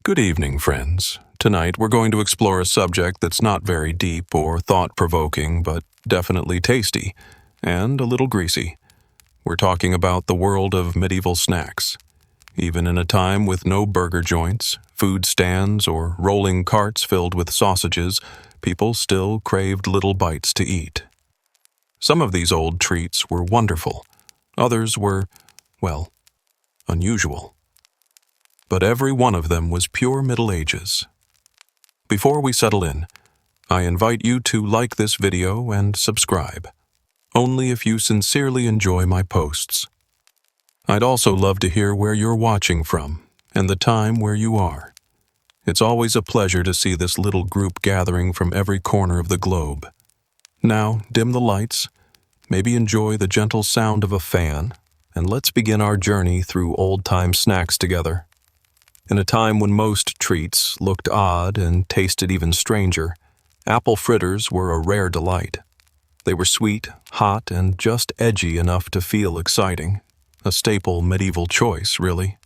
Good evening, friends. Tonight we're going to explore a subject that's not very deep or thought-provoking, but definitely tasty and a little greasy. We're talking about the world of medieval snacks. Even in a time with no burger joints, food stands, or rolling carts filled with sausages, people still craved little bites to eat. Some of these old treats were wonderful. Others were, well, unusual. But every one of them was pure Middle Ages. Before we settle in, I invite you to like this video and subscribe, only if you sincerely enjoy my posts. I'd also love to hear where you're watching from and the time where you are. It's always a pleasure to see this little group gathering from every corner of the globe. Now, dim the lights, maybe enjoy the gentle sound of a fan, and let's begin our journey through old-time snacks together. In a time when most treats looked odd and tasted even stranger, apple fritters were a rare delight. They were sweet, hot, and just edgy enough to feel exciting. A staple medieval choice, really.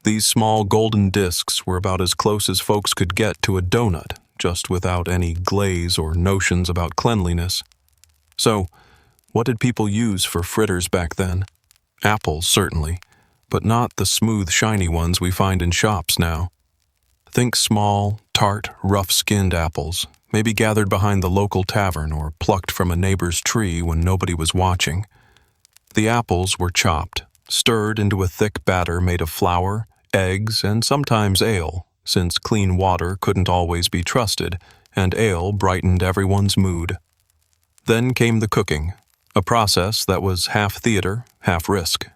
These small golden discs were about as close as folks could get to a donut, just without any glaze or notions about cleanliness. So, what did people use for fritters back then? Apples, certainly, but not the smooth, shiny ones we find in shops now. Think small, tart, rough-skinned apples, maybe gathered behind the local tavern or plucked from a neighbor's tree when nobody was watching. The apples were chopped, stirred into a thick batter made of flour, eggs, and sometimes ale, since clean water couldn't always be trusted, and ale brightened everyone's mood. Then came the cooking, a process that was half theater, half risk.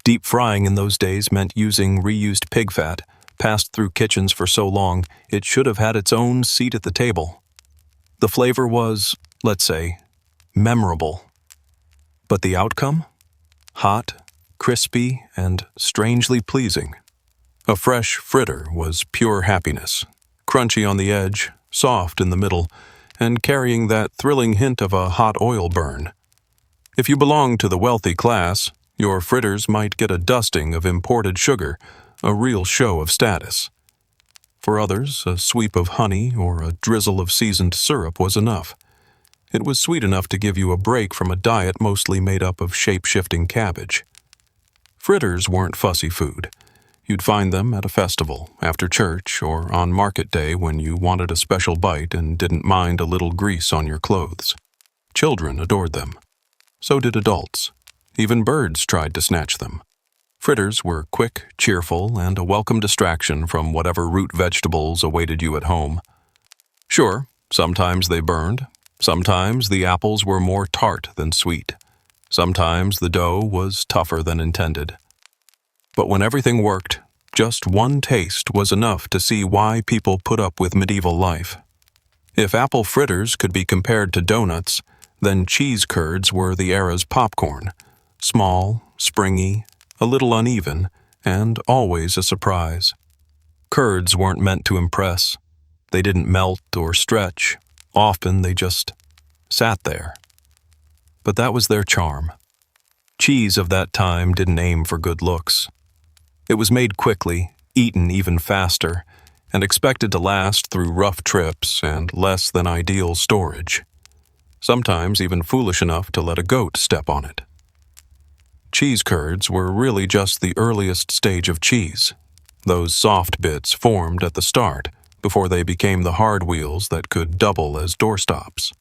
Deep frying in those days meant using reused pig fat, passed through kitchens for so long it should have had its own seat at the table. The flavor was, let's say, memorable. But the outcome? Hot, crispy, and strangely pleasing. A fresh fritter was pure happiness, crunchy on the edge, soft in the middle, and carrying that thrilling hint of a hot oil burn. If you belonged to the wealthy class, your fritters might get a dusting of imported sugar, a real show of status. For others, a sweep of honey or a drizzle of seasoned syrup was enough. It was sweet enough to give you a break from a diet mostly made up of shape-shifting cabbage. Fritters weren't fussy food. You'd find them at a festival, after church, or on market day when you wanted a special bite and didn't mind a little grease on your clothes. Children adored them. So did adults. Even birds tried to snatch them. Fritters were quick, cheerful, and a welcome distraction from whatever root vegetables awaited you at home. Sure, sometimes they burned. Sometimes the apples were more tart than sweet. Sometimes the dough was tougher than intended. But when everything worked, just one taste was enough to see why people put up with medieval life. If apple fritters could be compared to donuts, then cheese curds were the era's popcorn. Small, springy, a little uneven, and always a surprise. Curds weren't meant to impress. They didn't melt or stretch. Often they just sat there. But that was their charm. Cheese of that time didn't aim for good looks. It was made quickly, eaten even faster, and expected to last through rough trips and less than ideal storage. Sometimes even foolish enough to let a goat step on it. Cheese curds were really just the earliest stage of cheese. Those soft bits formed at the start, before they became the hard wheels that could double as doorstops.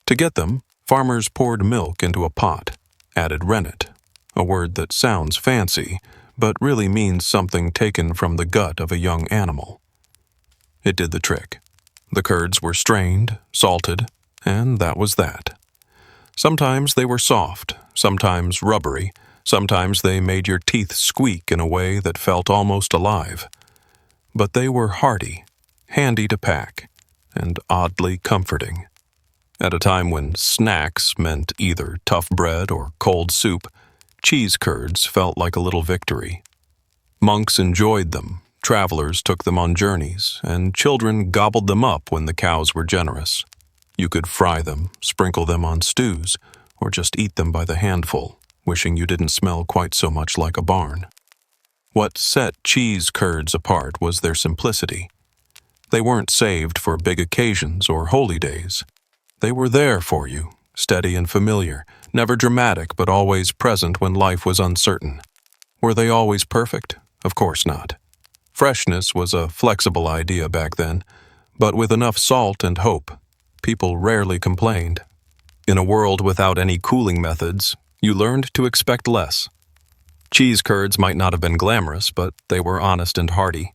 To get them, farmers poured milk into a pot, added rennet, a word that sounds fancy, but really means something taken from the gut of a young animal. It did the trick. The curds were strained, salted, and that was that. Sometimes they were soft, sometimes rubbery, sometimes they made your teeth squeak in a way that felt almost alive. But they were hearty, handy to pack, and oddly comforting. At a time when snacks meant either tough bread or cold soup, cheese curds felt like a little victory. Monks enjoyed them, travelers took them on journeys, and children gobbled them up when the cows were generous. You could fry them, sprinkle them on stews, or just eat them by the handful, wishing you didn't smell quite so much like a barn. What set cheese curds apart was their simplicity. They weren't saved for big occasions or holy days. They were there for you, steady and familiar, never dramatic but always present when life was uncertain. Were they always perfect? Of course not. Freshness was a flexible idea back then, but with enough salt and hope, people rarely complained. In a world without any cooling methods, you learned to expect less. Cheese curds might not have been glamorous, but they were honest and hearty,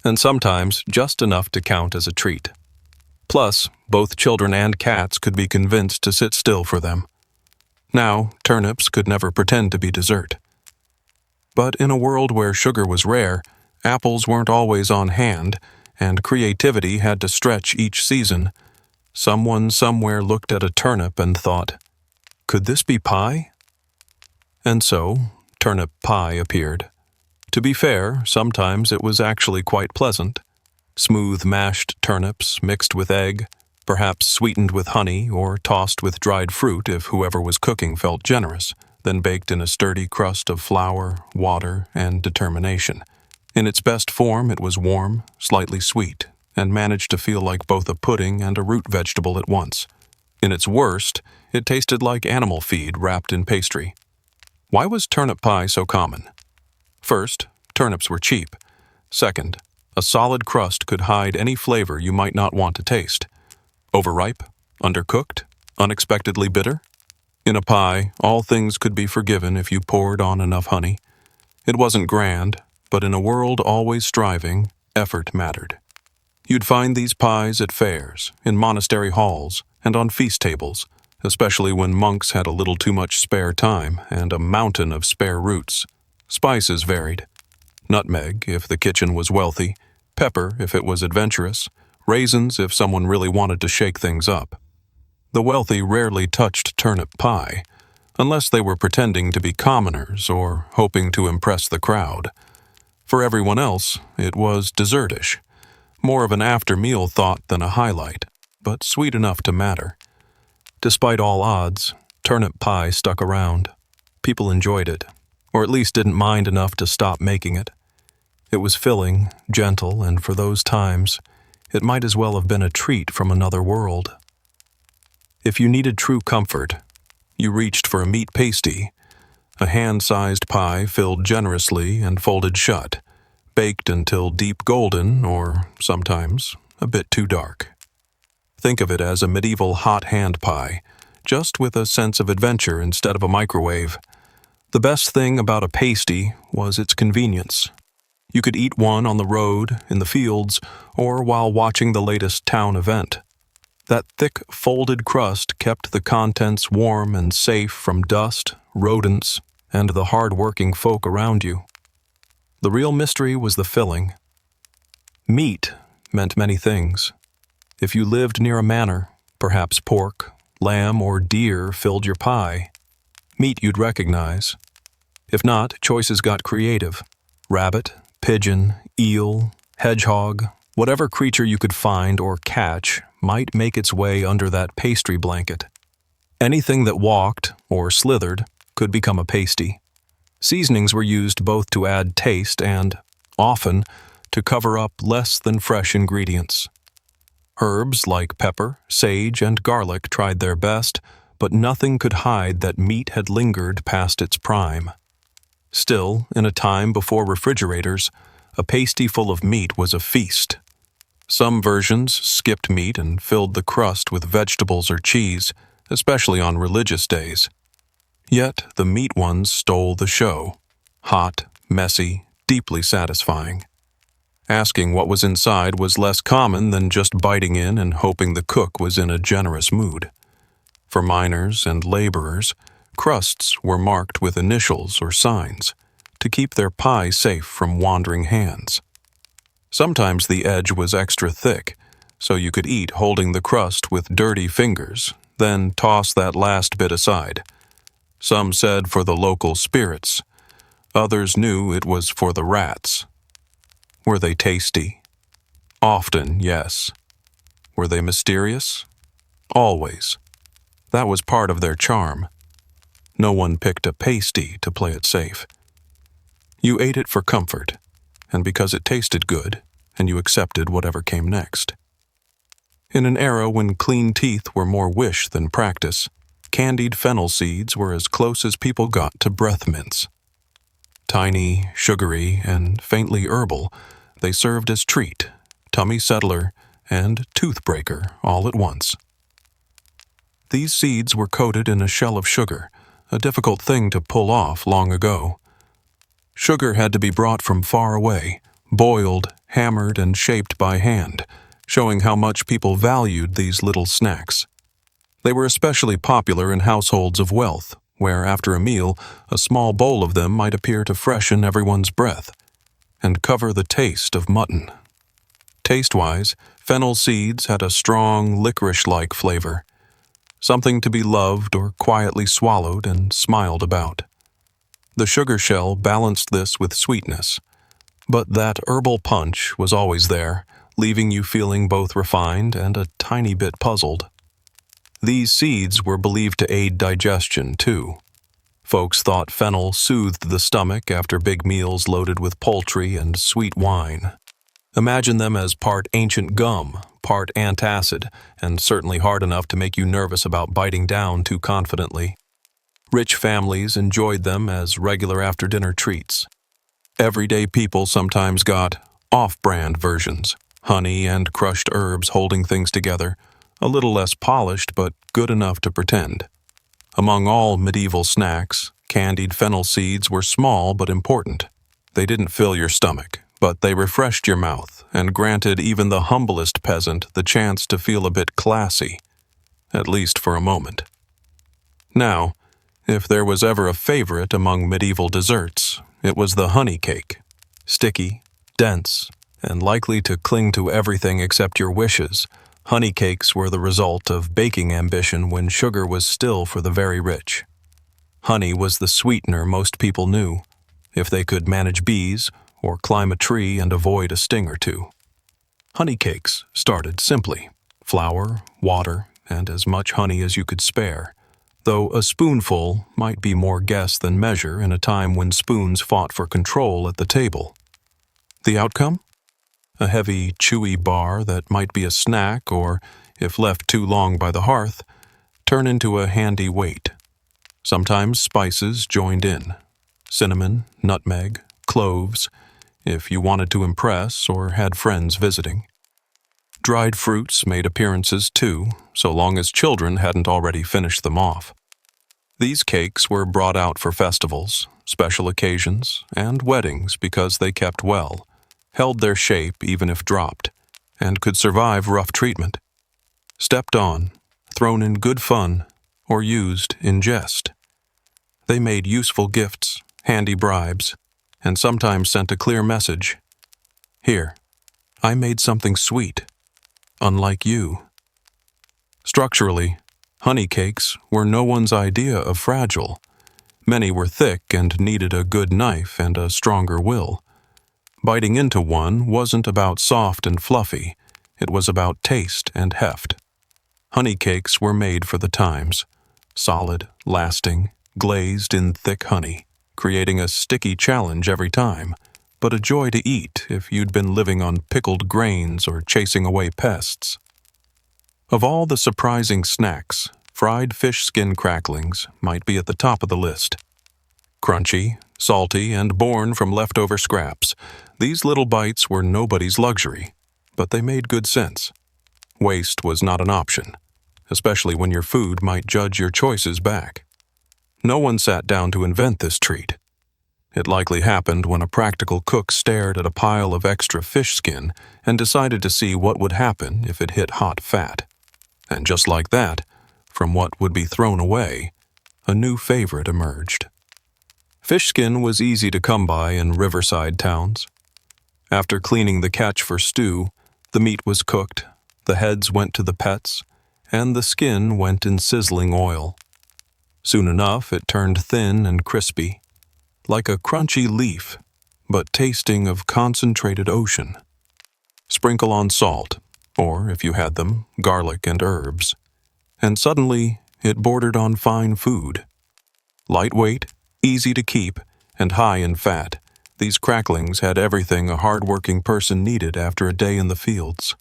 and sometimes just enough to count as a treat. Plus, both children and cats could be convinced to sit still for them. Now, turnips could never pretend to be dessert. But in a world where sugar was rare, apples weren't always on hand, and creativity had to stretch each season. Someone somewhere looked at a turnip and thought, "Could this be pie?" And so, turnip pie appeared. To be fair, sometimes it was actually quite pleasant. Smooth mashed turnips mixed with egg, perhaps sweetened with honey or tossed with dried fruit if whoever was cooking felt generous, then baked in a sturdy crust of flour, water, and determination. In its best form, it was warm, slightly sweet, and managed to feel like both a pudding and a root vegetable at once. In its worst, it tasted like animal feed wrapped in pastry. Why was turnip pie so common? First, turnips were cheap. Second, a solid crust could hide any flavor you might not want to taste. Overripe? Undercooked? Unexpectedly bitter? In a pie, all things could be forgiven if you poured on enough honey. It wasn't grand, but in a world always striving, effort mattered. You'd find these pies at fairs, in monastery halls, and on feast tables, especially when monks had a little too much spare time and a mountain of spare roots. Spices varied. Nutmeg, if the kitchen was wealthy, pepper, if it was adventurous, raisins, if someone really wanted to shake things up. The wealthy rarely touched turnip pie, unless they were pretending to be commoners or hoping to impress the crowd. For everyone else, it was dessertish, more of an after-meal thought than a highlight, but sweet enough to matter. Despite all odds, turnip pie stuck around. People enjoyed it, or at least didn't mind enough to stop making it. It was filling, gentle, and for those times, it might as well have been a treat from another world. If you needed true comfort, you reached for a meat pasty, a hand-sized pie filled generously and folded shut, baked until deep golden or, sometimes, a bit too dark. Think of it as a medieval hot hand pie, just with a sense of adventure instead of a microwave. The best thing about a pasty was its convenience. You could eat one on the road, in the fields, or while watching the latest town event. That thick, folded crust kept the contents warm and safe from dust, rodents, and the hard-working folk around you. The real mystery was the filling. Meat meant many things. If you lived near a manor, perhaps pork, lamb, or deer filled your pie. Meat you'd recognize. If not, choices got creative. Rabbit, pigeon, eel, hedgehog, whatever creature you could find or catch might make its way under that pastry blanket. Anything that walked or slithered could become a pasty. Seasonings were used both to add taste and, often, to cover up less than fresh ingredients. Herbs like pepper, sage, and garlic tried their best, but nothing could hide that meat had lingered past its prime. Still, in a time before refrigerators, a pasty full of meat was a feast. Some versions skipped meat and filled the crust with vegetables or cheese, especially on religious days. Yet the meat ones stole the show. Hot, messy, deeply satisfying. Asking what was inside was less common than just biting in and hoping the cook was in a generous mood. For miners and laborers, crusts were marked with initials or signs to keep their pie safe from wandering hands. Sometimes the edge was extra thick, so you could eat holding the crust with dirty fingers, then toss that last bit aside. Some said for the local spirits. Others knew it was for the rats. Were they tasty? Often, yes. Were they mysterious? Always. That was part of their charm. No one picked a pasty to play it safe. You ate it for comfort, and because it tasted good, and you accepted whatever came next. In an era when clean teeth were more wish than practice, candied fennel seeds were as close as people got to breath mints. Tiny, sugary, and faintly herbal, they served as treat, tummy settler, and tooth breaker all at once. These seeds were coated in a shell of sugar, a difficult thing to pull off long ago. Sugar had to be brought from far away, boiled, hammered, and shaped by hand, showing how much people valued these little snacks. They were especially popular in households of wealth, where after a meal, a small bowl of them might appear to freshen everyone's breath and cover the taste of mutton. Taste-wise, fennel seeds had a strong, licorice-like flavor, something to be loved or quietly swallowed and smiled about. The sugar shell balanced this with sweetness, but that herbal punch was always there, leaving you feeling both refined and a tiny bit puzzled. These seeds were believed to aid digestion, too. Folks thought fennel soothed the stomach after big meals loaded with poultry and sweet wine. Imagine them as part ancient gum, part antacid, and certainly hard enough to make you nervous about biting down too confidently. Rich families enjoyed them as regular after-dinner treats. Everyday people sometimes got off-brand versions, honey and crushed herbs holding things together, a little less polished but good enough to pretend. Among all medieval snacks, candied fennel seeds were small but important. They didn't fill your stomach, but they refreshed your mouth and granted even the humblest peasant the chance to feel a bit classy, at least for a moment. Now, if there was ever a favorite among medieval desserts, it was the honey cake. Sticky, dense, and likely to cling to everything except your wishes, honey cakes were the result of baking ambition when sugar was still for the very rich. Honey was the sweetener most people knew, if they could manage bees or climb a tree and avoid a sting or two. Honey cakes started simply: flour, water, and as much honey as you could spare, though a spoonful might be more guess than measure in a time when spoons fought for control at the table. The outcome? A heavy, chewy bar that might be a snack or, if left too long by the hearth, turn into a handy weight. Sometimes spices joined in: cinnamon, nutmeg, cloves, if you wanted to impress or had friends visiting. Dried fruits made appearances too, so long as children hadn't already finished them off. These cakes were brought out for festivals, special occasions, and weddings because they kept well, held their shape even if dropped, and could survive rough treatment. Stepped on, thrown in good fun, or used in jest. They made useful gifts, handy bribes, and sometimes sent a clear message. Here, I made something sweet, unlike you. Structurally, honey cakes were no one's idea of fragile. Many were thick and needed a good knife and a stronger will. Biting into one wasn't about soft and fluffy, it was about taste and heft. Honey cakes were made for the times, solid, lasting, glazed in thick honey, creating a sticky challenge every time, but a joy to eat if you'd been living on pickled grains or chasing away pests. Of all the surprising snacks, fried fish skin cracklings might be at the top of the list. Crunchy, salty, and born from leftover scraps, these little bites were nobody's luxury, but they made good sense. Waste was not an option, especially when your food might judge your choices back. No one sat down to invent this treat. It likely happened when a practical cook stared at a pile of extra fish skin and decided to see what would happen if it hit hot fat. And just like that, from what would be thrown away, a new favorite emerged. Fish skin was easy to come by in riverside towns. After cleaning the catch for stew, the meat was cooked, the heads went to the pets, and the skin went in sizzling oil. Soon enough, it turned thin and crispy, like a crunchy leaf, but tasting of concentrated ocean. Sprinkle on salt, or, if you had them, garlic and herbs, and suddenly it bordered on fine food. Lightweight, easy to keep, and high in fat, These cracklings had everything a hard-working person needed after a day in the fields.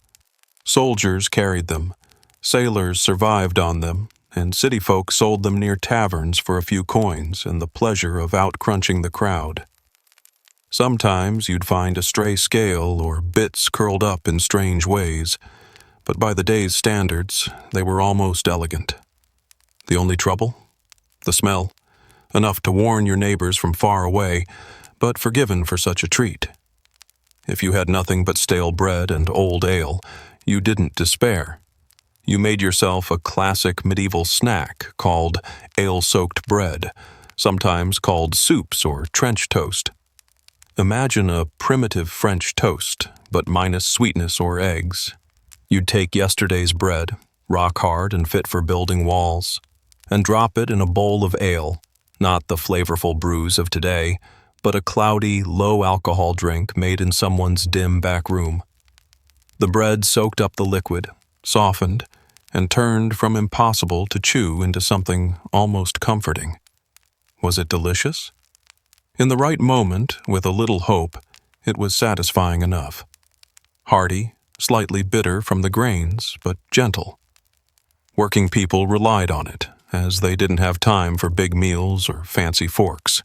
Soldiers carried them, sailors survived on them, and city folk sold them near taverns for a few coins and the pleasure of out-crunching the crowd. Sometimes you'd find a stray scale or bits curled up in strange ways, but by the day's standards, they were almost elegant. The only trouble? The smell. Enough to warn your neighbors from far away, but forgiven for such a treat. If you had nothing but stale bread and old ale, you didn't despair. You made yourself a classic medieval snack called ale-soaked bread, sometimes called soups or trench toast. Imagine a primitive French toast, but minus sweetness or eggs. You'd take yesterday's bread, rock hard and fit for building walls, and drop it in a bowl of ale, not the flavorful brews of today, but a cloudy, low-alcohol drink made in someone's dim back room. The bread soaked up the liquid, softened, and turned from impossible to chew into something almost comforting. Was it delicious? In the right moment, with a little hope, it was satisfying enough. Hearty, slightly bitter from the grains, but gentle. Working people relied on it, as they didn't have time for big meals or fancy forks,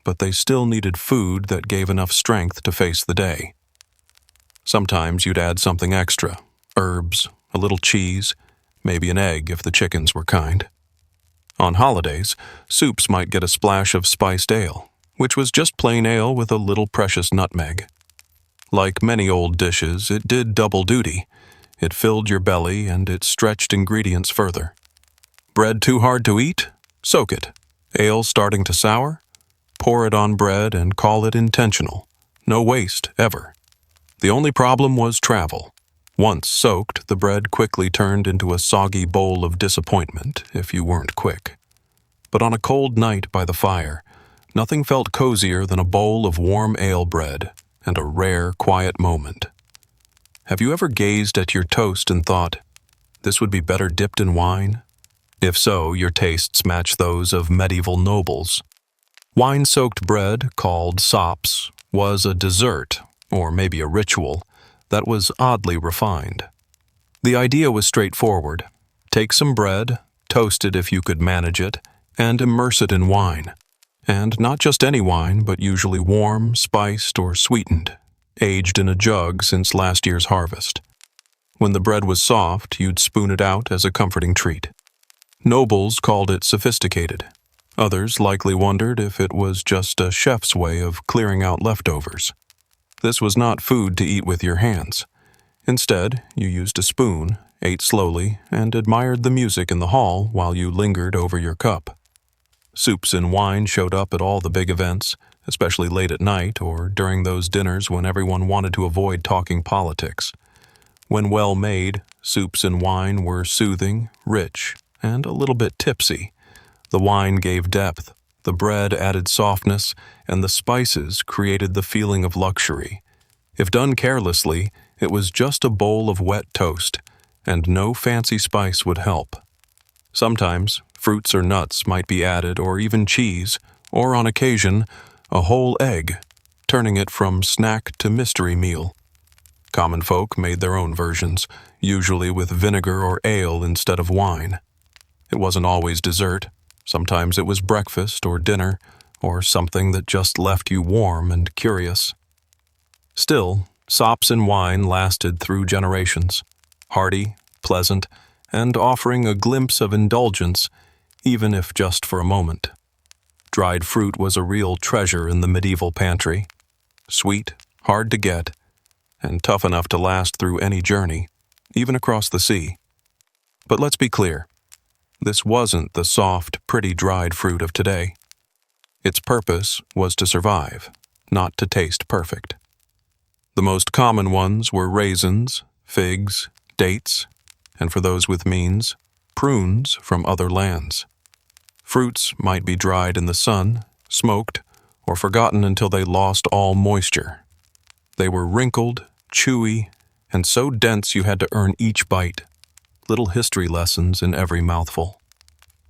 but they still needed food that gave enough strength to face the day. Sometimes you'd add something extra, herbs, a little cheese, maybe an egg if the chickens were kind. On holidays, soups might get a splash of spiced ale, which was just plain ale with a little precious nutmeg. Like many old dishes, it did double duty. It filled your belly and it stretched ingredients further. Bread too hard to eat? Soak it. Ale starting to sour? Pour it on bread and call it intentional. No waste, ever. The only problem was travel. Once soaked, the bread quickly turned into a soggy bowl of disappointment if you weren't quick. But on a cold night by the fire, nothing felt cozier than a bowl of warm ale bread and a rare, quiet moment. Have you ever gazed at your toast and thought, this would be better dipped in wine? If so, your tastes match those of medieval nobles. Wine-soaked bread, called sops, was a dessert, or maybe a ritual, that was oddly refined. The idea was straightforward. Take some bread, toast it if you could manage it, and immerse it in wine. And not just any wine, but usually warm, spiced, or sweetened, aged in a jug since last year's harvest. When the bread was soft, you'd spoon it out as a comforting treat. Nobles called it sophisticated. Others likely wondered if it was just a chef's way of clearing out leftovers. This was not food to eat with your hands. Instead, you used a spoon, ate slowly, and admired the music in the hall while you lingered over your cup. Soups and wine showed up at all the big events, especially late at night or during those dinners when everyone wanted to avoid talking politics. When well made, soups and wine were soothing, rich, and a little bit tipsy. The wine gave depth, the bread added softness, and the spices created the feeling of luxury. If done carelessly, it was just a bowl of wet toast, and no fancy spice would help. Sometimes, fruits or nuts might be added, or even cheese, or on occasion, a whole egg, turning it from snack to mystery meal. Common folk made their own versions, usually with vinegar or ale instead of wine. It wasn't always dessert. Sometimes it was breakfast or dinner, or something that just left you warm and curious. Still, sops and wine lasted through generations, hearty, pleasant, and offering a glimpse of indulgence, even if just for a moment. Dried fruit was a real treasure in the medieval pantry. Sweet, hard to get, and tough enough to last through any journey, even across the sea. But let's be clear. This wasn't the soft, pretty dried fruit of today. Its purpose was to survive, not to taste perfect. The most common ones were raisins, figs, dates, and for those with means, prunes from other lands. Fruits might be dried in the sun, smoked, or forgotten until they lost all moisture. They were wrinkled, chewy, and so dense you had to earn each bite. Little history lessons in every mouthful.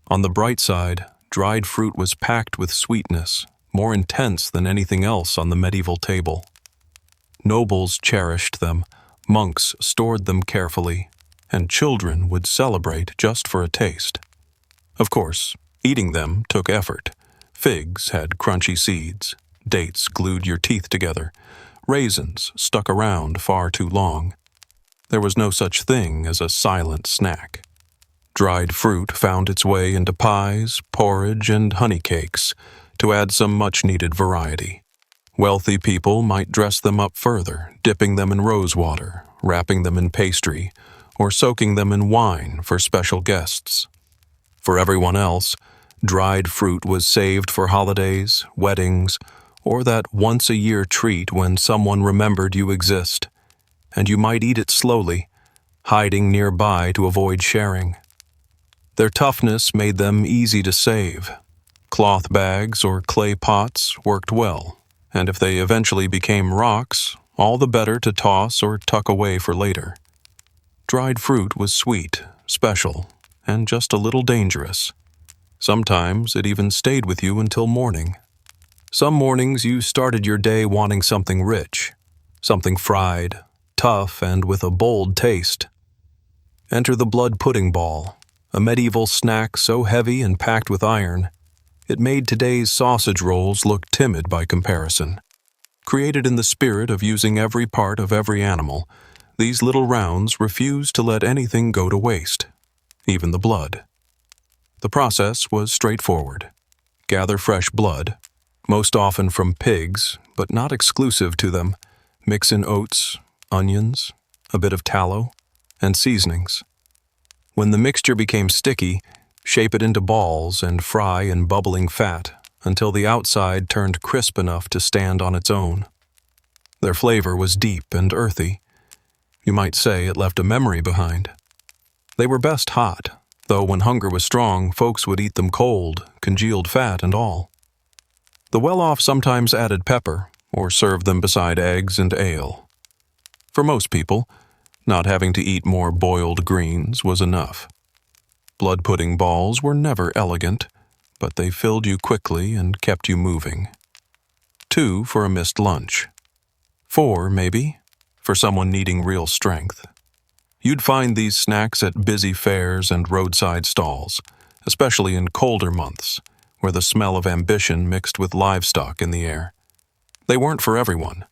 On the bright side, dried fruit was packed with sweetness, more intense than anything else on the medieval table. Nobles cherished them, monks stored them carefully, and children would celebrate just for a taste. Of course, eating them took effort. Figs had crunchy seeds, dates glued your teeth together, raisins stuck around far too long. There was no such thing as a silent snack. Dried fruit found its way into pies, porridge, and honey cakes to add some much-needed variety. Wealthy people might dress them up further, dipping them in rose water, wrapping them in pastry, or soaking them in wine for special guests. For everyone else, dried fruit was saved for holidays, weddings, or that once-a-year treat when someone remembered you exist, and you might eat it slowly, hiding nearby to avoid sharing. Their toughness made them easy to save. Cloth bags or clay pots worked well, and if they eventually became rocks, all the better to toss or tuck away for later. Dried fruit was sweet, special, and just a little dangerous. Sometimes it even stayed with you until morning. Some mornings you started your day wanting something rich, something fried, tough, and with a bold taste. Enter the blood pudding ball, a medieval snack so heavy and packed with iron, it made today's sausage rolls look timid by comparison. Created in the spirit of using every part of every animal, these little rounds refused to let anything go to waste, even the blood. The process was straightforward. Gather fresh blood, most often from pigs, but not exclusive to them. Mix in oats, onions, a bit of tallow, and seasonings. When the mixture became sticky, shape it into balls and fry in bubbling fat until the outside turned crisp enough to stand on its own. Their flavor was deep and earthy. You might say it left a memory behind. They were best hot, though when hunger was strong, folks would eat them cold, congealed fat and all. The well-off sometimes added pepper or served them beside eggs and ale. For most people, not having to eat more boiled greens was enough. Blood pudding balls were never elegant, but they filled you quickly and kept you moving. 2 for a missed lunch. 4, maybe, for someone needing real strength. You'd find these snacks at busy fairs and roadside stalls, especially in colder months, where the smell of ambition mixed with livestock in the air. They weren't for everyone.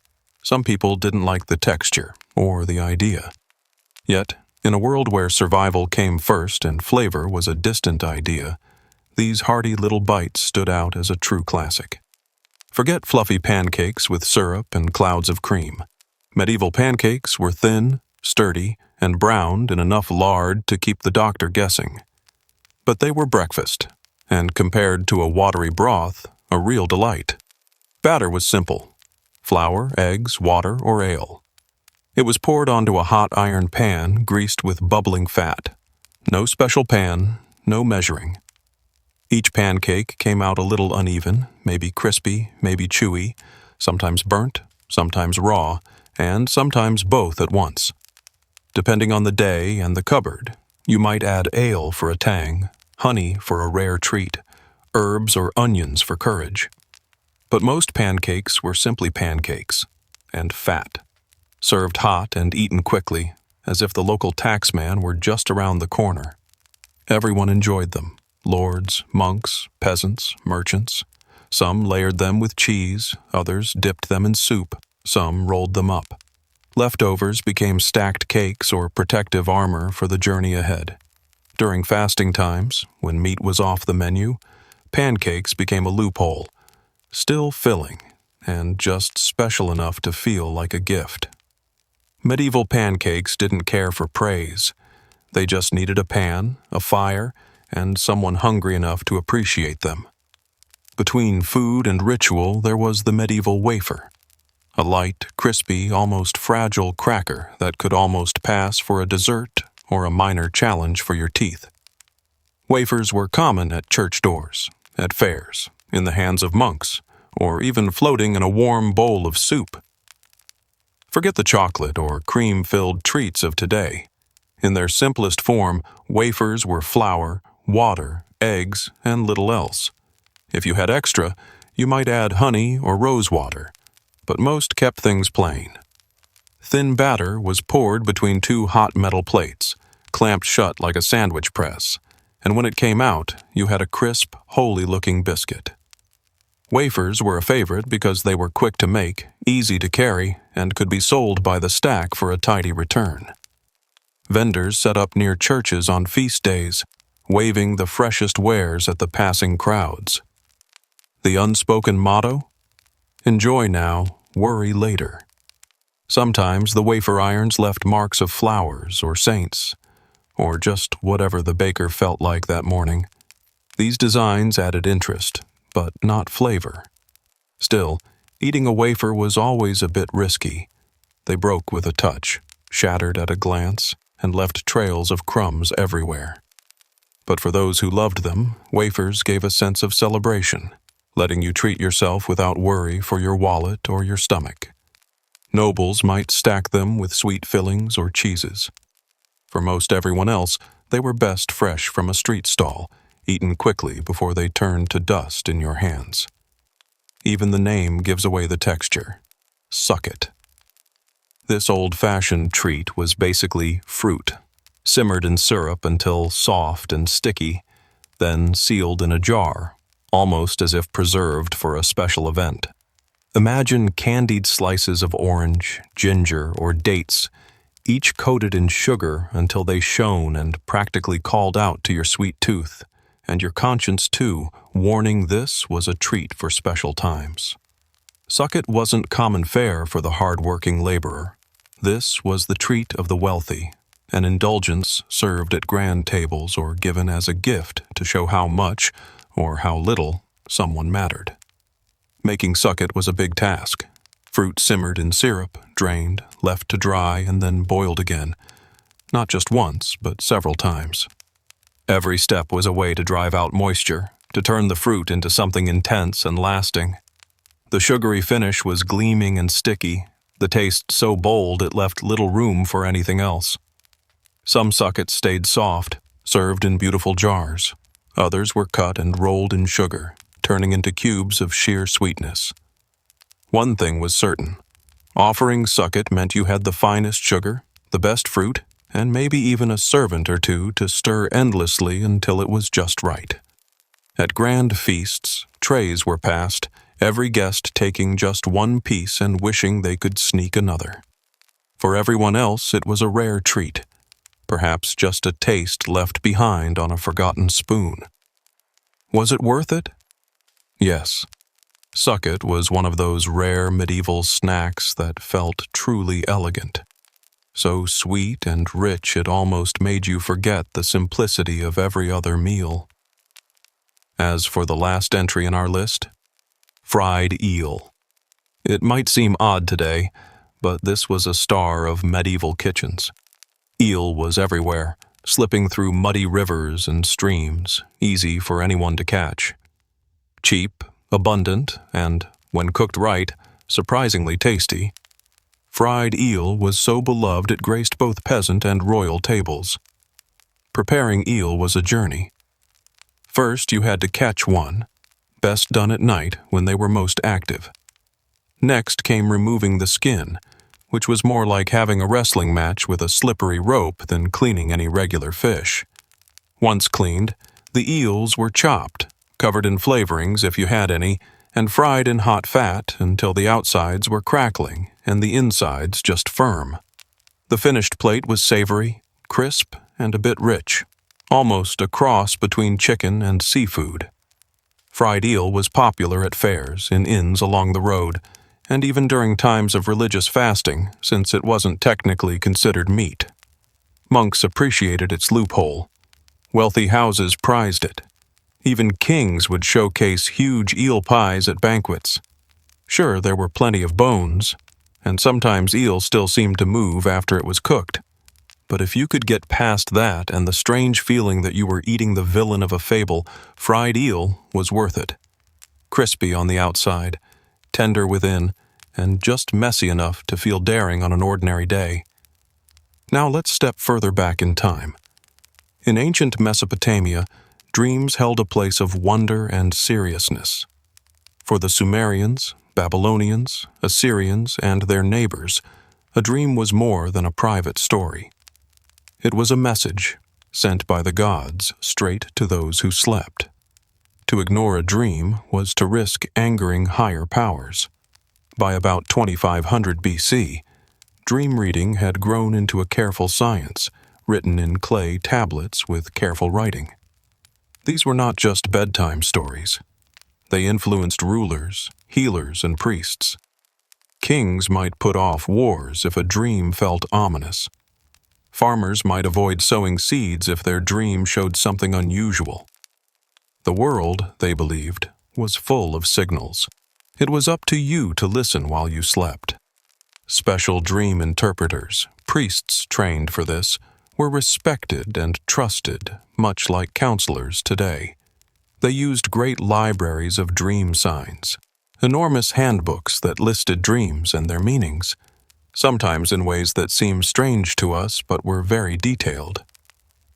Some people didn't like the texture or the idea. Yet, in a world where survival came first and flavor was a distant idea, these hearty little bites stood out as a true classic. Forget fluffy pancakes with syrup and clouds of cream. Medieval pancakes were thin, sturdy, and browned in enough lard to keep the doctor guessing. But they were breakfast, and compared to a watery broth, a real delight. Batter was simple: flour, eggs, water, or ale. It was poured onto a hot iron pan greased with bubbling fat. No special pan, no measuring. Each pancake came out a little uneven, maybe crispy, maybe chewy, sometimes burnt, sometimes raw, and sometimes both at once. Depending on the day and the cupboard, you might add ale for a tang, honey for a rare treat, herbs or onions for courage. But most pancakes were simply pancakes, and fat, served hot and eaten quickly, as if the local taxman were just around the corner. Everyone enjoyed them: lords, monks, peasants, merchants. Some layered them with cheese, others dipped them in soup, some rolled them up. Leftovers became stacked cakes or protective armor for the journey ahead. During fasting times, when meat was off the menu, pancakes became a loophole, still filling, and just special enough to feel like a gift. Medieval pancakes didn't care for praise. They just needed a pan, a fire, and someone hungry enough to appreciate them. Between food and ritual, there was the medieval wafer, a light, crispy, almost fragile cracker that could almost pass for a dessert or a minor challenge for your teeth. Wafers were common at church doors, at fairs, in the hands of monks, or even floating in a warm bowl of soup. Forget the chocolate or cream-filled treats of today. In their simplest form, wafers were flour, water, eggs, and little else. If you had extra, you might add honey or rose water, but most kept things plain. Thin batter was poured between two hot metal plates, clamped shut like a sandwich press, and when it came out, you had a crisp, holy-looking biscuit. Wafers were a favorite because they were quick to make, easy to carry, and could be sold by the stack for a tidy return. Vendors set up near churches on feast days, waving the freshest wares at the passing crowds. The unspoken motto? Enjoy now, worry later. Sometimes the wafer irons left marks of flowers or saints, or just whatever the baker felt like that morning. These designs added interest, but not flavor. Still, eating a wafer was always a bit risky. They broke with a touch, shattered at a glance, and left trails of crumbs everywhere. But for those who loved them, wafers gave a sense of celebration, letting you treat yourself without worry for your wallet or your stomach. Nobles might stack them with sweet fillings or cheeses. For most everyone else, they were best fresh from a street stall, eaten quickly before they turned to dust in your hands. Even the name gives away the texture. Suck it. This old-fashioned treat was basically fruit, simmered in syrup until soft and sticky, then sealed in a jar, almost as if preserved for a special event. Imagine candied slices of orange, ginger, or dates, each coated in sugar until they shone and practically called out to your sweet tooth, and your conscience too, warning this was a treat for special times. Sucket wasn't common fare for the hard-working laborer. This was the treat of the wealthy, an indulgence served at grand tables or given as a gift to show how much, or how little, someone mattered. Making sucket was a big task. Fruit simmered in syrup, drained, left to dry, and then boiled again. Not just once, but several times. Every step was a way to drive out moisture, to turn the fruit into something intense and lasting. The sugary finish was gleaming and sticky, the taste so bold it left little room for anything else. Some suckets stayed soft, served in beautiful jars. Others were cut and rolled in sugar, turning into cubes of sheer sweetness. One thing was certain. Offering sucket meant you had the finest sugar, the best fruit, and maybe even a servant or two to stir endlessly until it was just right. At grand feasts, trays were passed, every guest taking just one piece and wishing they could sneak another. For everyone else, it was a rare treat, perhaps just a taste left behind on a forgotten spoon. Was it worth it? Yes. Sucket was one of those rare medieval snacks that felt truly elegant. So sweet and rich it almost made you forget the simplicity of every other meal. As for the last entry in our list, fried eel. It might seem odd today, but this was a star of medieval kitchens. Eel was everywhere, slipping through muddy rivers and streams, easy for anyone to catch. Cheap, abundant, and, when cooked right, surprisingly tasty. Fried eel was so beloved it graced both peasant and royal tables. Preparing eel was a journey. First, you had to catch one, best done at night when they were most active. Next came removing the skin, which was more like having a wrestling match with a slippery rope than cleaning any regular fish. Once cleaned, the eels were chopped, covered in flavorings if you had any, and fried in hot fat until the outsides were crackling and the insides just firm. The finished plate was savory, crisp, and a bit rich, almost a cross between chicken and seafood. Fried eel was popular at fairs, in inns along the road, and even during times of religious fasting, since it wasn't technically considered meat. Monks appreciated its loophole. Wealthy houses prized it. Even kings would showcase huge eel pies at banquets. Sure, there were plenty of bones, and sometimes eel still seemed to move after it was cooked. But if you could get past that and the strange feeling that you were eating the villain of a fable, fried eel was worth it. Crispy on the outside, tender within, and just messy enough to feel daring on an ordinary day. Now let's step further back in time. In ancient Mesopotamia, dreams held a place of wonder and seriousness. For the Sumerians, Babylonians, Assyrians, and their neighbors, a dream was more than a private story. It was a message sent by the gods straight to those who slept. To ignore a dream was to risk angering higher powers. By about 2500 BC, dream reading had grown into a careful science, written in clay tablets with careful writing. These were not just bedtime stories. They influenced rulers, healers, and priests. Kings might put off wars if a dream felt ominous. Farmers might avoid sowing seeds if their dream showed something unusual. The world, they believed, was full of signals. It was up to you to listen while you slept. Special dream interpreters, priests trained for this, were respected and trusted, much like counselors today. They used great libraries of dream signs, enormous handbooks that listed dreams and their meanings, sometimes in ways that seem strange to us but were very detailed.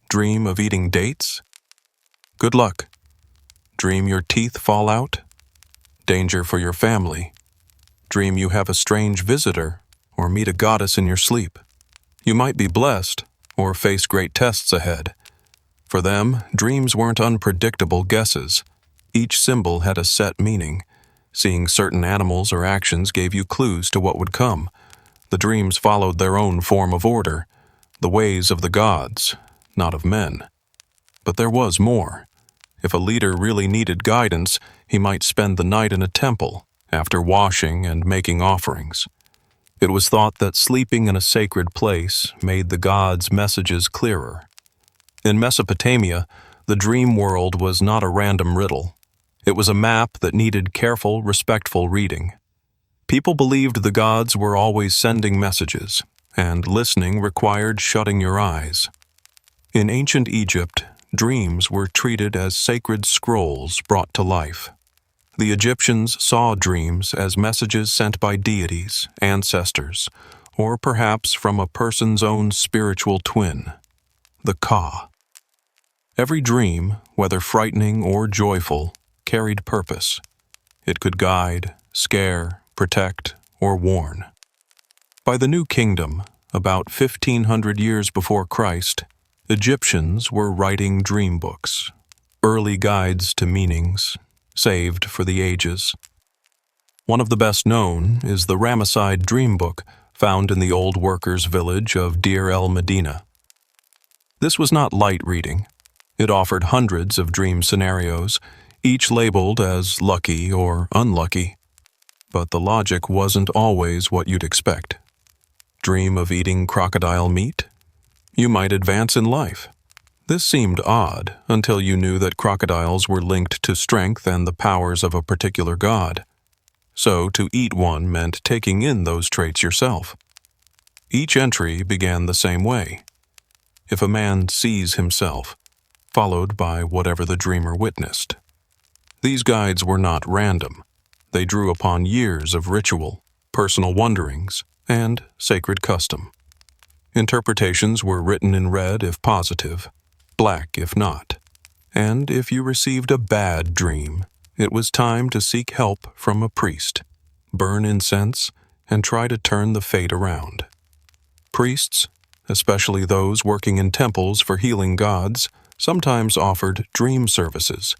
Dream of eating dates? Good luck. Dream your teeth fall out? Danger for your family. Dream you have a strange visitor or meet a goddess in your sleep. You might be blessed or face great tests ahead. For them, dreams weren't unpredictable guesses. Each symbol had a set meaning. Seeing certain animals or actions gave you clues to what would come. The dreams followed their own form of order, the ways of the gods, not of men. But there was more. If a leader really needed guidance, he might spend the night in a temple, after washing and making offerings. It was thought that sleeping in a sacred place made the gods' messages clearer. In Mesopotamia, the dream world was not a random riddle. It was a map that needed careful, respectful reading. People believed the gods were always sending messages, and listening required shutting your eyes. In ancient Egypt, dreams were treated as sacred scrolls brought to life. The Egyptians saw dreams as messages sent by deities, ancestors, or perhaps from a person's own spiritual twin, the Ka. Every dream, whether frightening or joyful, carried purpose. It could guide, scare, protect, or warn. By the New Kingdom, about 1500 years before Christ, Egyptians were writing dream books, early guides to meanings, saved for the ages. One of the best known is the Ramesside Dream Book, found in the old workers' village of Deir el-Medina. This was not light reading. It offered hundreds of dream scenarios, each labeled as lucky or unlucky. But the logic wasn't always what you'd expect. Dream of eating crocodile meat? You might advance in life. This seemed odd until you knew that crocodiles were linked to strength and the powers of a particular god. So to eat one meant taking in those traits yourself. Each entry began the same way. If a man sees himself, followed by whatever the dreamer witnessed. These guides were not random. They drew upon years of ritual, personal wonderings, and sacred custom. Interpretations were written in red if positive, black if not. And if you received a bad dream, it was time to seek help from a priest, burn incense, and try to turn the fate around. Priests, especially those working in temples for healing gods, sometimes offered dream services.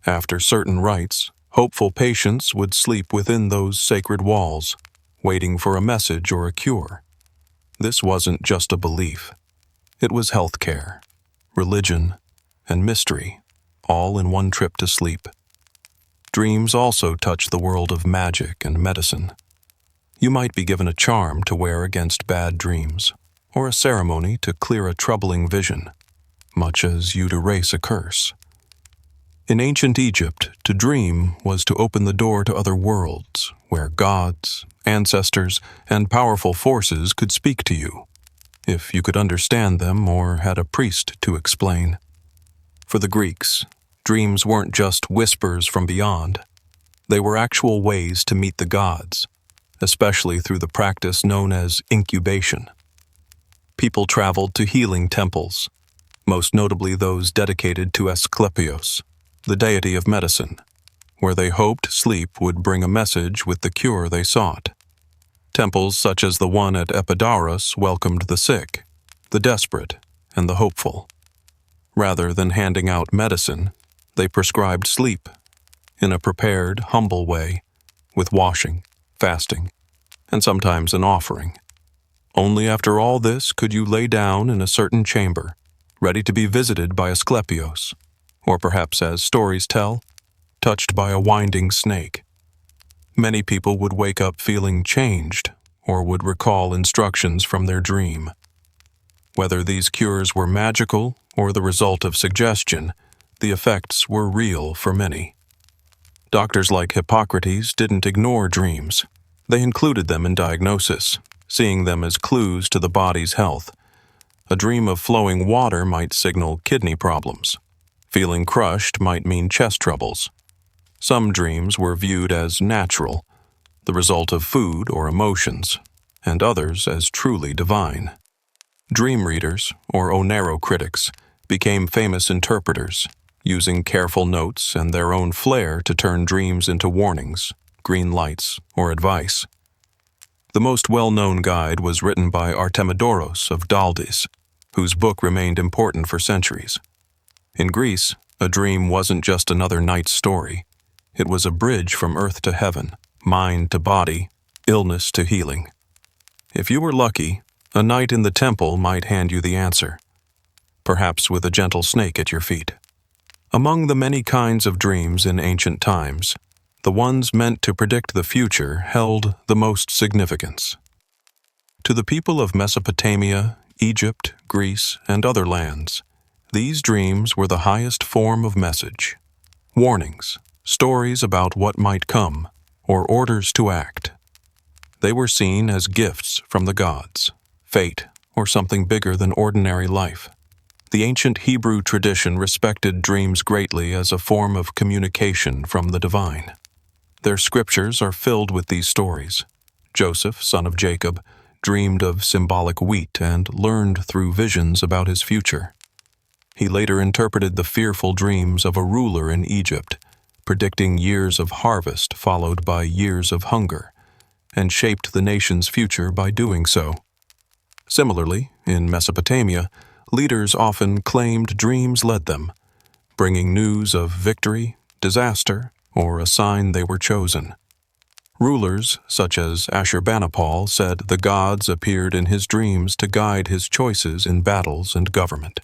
After certain rites, hopeful patients would sleep within those sacred walls, waiting for a message or a cure. This wasn't just a belief. It was healthcare, religion, and mystery, all in one trip to sleep. Dreams also touch the world of magic and medicine. You might be given a charm to wear against bad dreams, or a ceremony to clear a troubling vision, much as you'd erase a curse. In ancient Egypt, to dream was to open the door to other worlds, where gods, ancestors, and powerful forces could speak to you, if you could understand them or had a priest to explain. For the Greeks, dreams weren't just whispers from beyond. They were actual ways to meet the gods, especially through the practice known as incubation. People traveled to healing temples, most notably those dedicated to Asclepios, the deity of medicine, where they hoped sleep would bring a message with the cure they sought. Temples such as the one at Epidaurus welcomed the sick, the desperate, and the hopeful. Rather than handing out medicine, they prescribed sleep, in a prepared, humble way, with washing, fasting, and sometimes an offering. Only after all this could you lay down in a certain chamber, ready to be visited by Asclepios, or perhaps, as stories tell, touched by a winding snake. Many people would wake up feeling changed, or would recall instructions from their dream. Whether these cures were magical or the result of suggestion, the effects were real for many. Doctors like Hippocrates didn't ignore dreams. They included them in diagnosis, seeing them as clues to the body's health. A dream of flowing water might signal kidney problems. Feeling crushed might mean chest troubles. Some dreams were viewed as natural, the result of food or emotions, and others as truly divine. Dream readers, or onerocritics, became famous interpreters, using careful notes and their own flair to turn dreams into warnings, green lights, or advice. The most well-known guide was written by Artemidoros of Daldis, whose book remained important for centuries. In Greece, a dream wasn't just another night's story. It was a bridge from earth to heaven, mind to body, illness to healing. If you were lucky, a night in the temple might hand you the answer, perhaps with a gentle snake at your feet. Among the many kinds of dreams in ancient times, the ones meant to predict the future held the most significance. To the people of Mesopotamia, Egypt, Greece, and other lands, these dreams were the highest form of message. Warnings, stories about what might come, or orders to act. They were seen as gifts from the gods, fate, or something bigger than ordinary life. The ancient Hebrew tradition respected dreams greatly as a form of communication from the divine. Their scriptures are filled with these stories. Joseph, son of Jacob, dreamed of symbolic wheat and learned through visions about his future. He later interpreted the fearful dreams of a ruler in Egypt, predicting years of harvest followed by years of hunger, and shaped the nation's future by doing so. Similarly, in Mesopotamia, leaders often claimed dreams led them, bringing news of victory, disaster, or a sign they were chosen. Rulers, such as Ashurbanipal, said the gods appeared in his dreams to guide his choices in battles and government.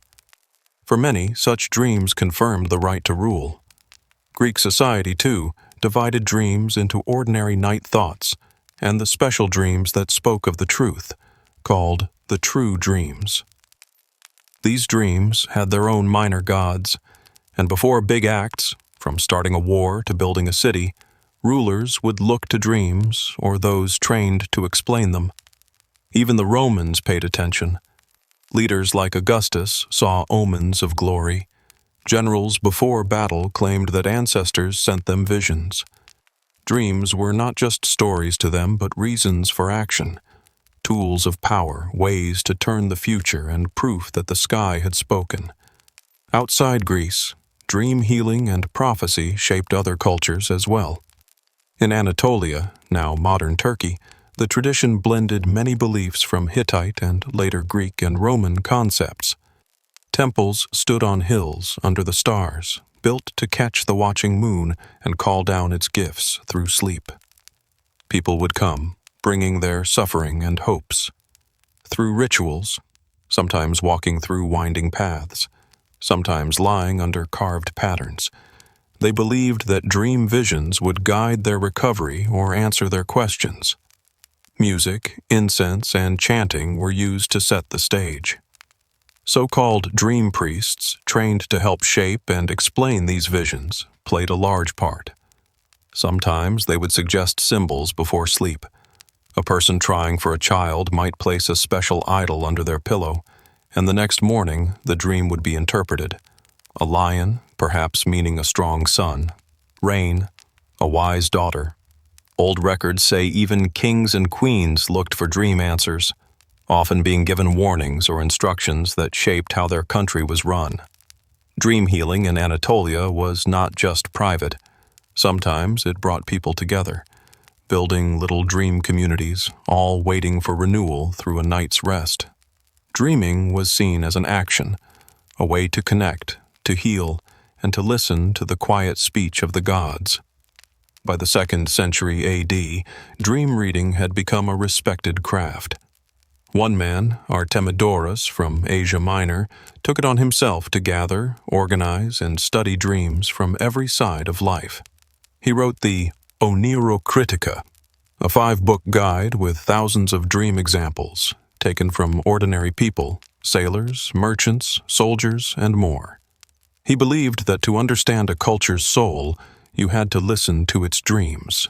For many, such dreams confirmed the right to rule. Greek society, too, divided dreams into ordinary night thoughts and the special dreams that spoke of the truth, called the true dreams. These dreams had their own minor gods, and before big acts, from starting a war to building a city, rulers would look to dreams or those trained to explain them. Even the Romans paid attention. Leaders like Augustus saw omens of glory. Generals before battle claimed that ancestors sent them visions. Dreams were not just stories to them, but reasons for action, tools of power, ways to turn the future, and proof that the sky had spoken. Outside Greece, dream healing and prophecy shaped other cultures as well. In Anatolia, now modern Turkey, the tradition blended many beliefs from Hittite and later Greek and Roman concepts. Temples stood on hills under the stars, built to catch the watching moon and call down its gifts through sleep. People would come, bringing their suffering and hopes. Through rituals, sometimes walking through winding paths, sometimes lying under carved patterns, they believed that dream visions would guide their recovery or answer their questions. Music, incense, and chanting were used to set the stage. So-called dream priests, trained to help shape and explain these visions, played a large part. Sometimes they would suggest symbols before sleep. A person trying for a child might place a special idol under their pillow, and the next morning the dream would be interpreted. A lion, perhaps meaning a strong son. Rain, a wise daughter. Old records say even kings and queens looked for dream answers, often being given warnings or instructions that shaped how their country was run. Dream healing in Anatolia was not just private. Sometimes it brought people together, building little dream communities, all waiting for renewal through a night's rest. Dreaming was seen as an action, a way to connect, to heal, and to listen to the quiet speech of the gods. By the 2nd century A.D., dream reading had become a respected craft. One man, Artemidorus from Asia Minor, took it on himself to gather, organize, and study dreams from every side of life. He wrote the Onirocritica, a 5-book guide with thousands of dream examples, taken from ordinary people, sailors, merchants, soldiers, and more. He believed that to understand a culture's soul, you had to listen to its dreams.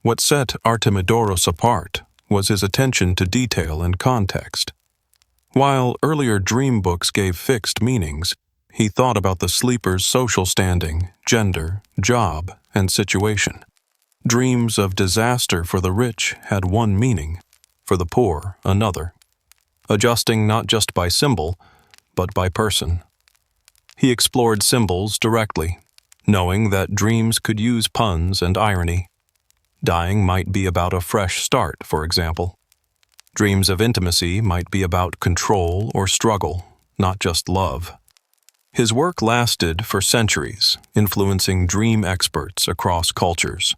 What set Artemidorus apart was his attention to detail and context. While earlier dream books gave fixed meanings, he thought about the sleeper's social standing, gender, job, and situation. Dreams of disaster for the rich had one meaning, for the poor another, adjusting not just by symbol, but by person. He explored symbols directly, knowing that dreams could use puns and irony. Dying might be about a fresh start, for example. Dreams of intimacy might be about control or struggle, not just love. His work lasted for centuries, influencing dream experts across cultures,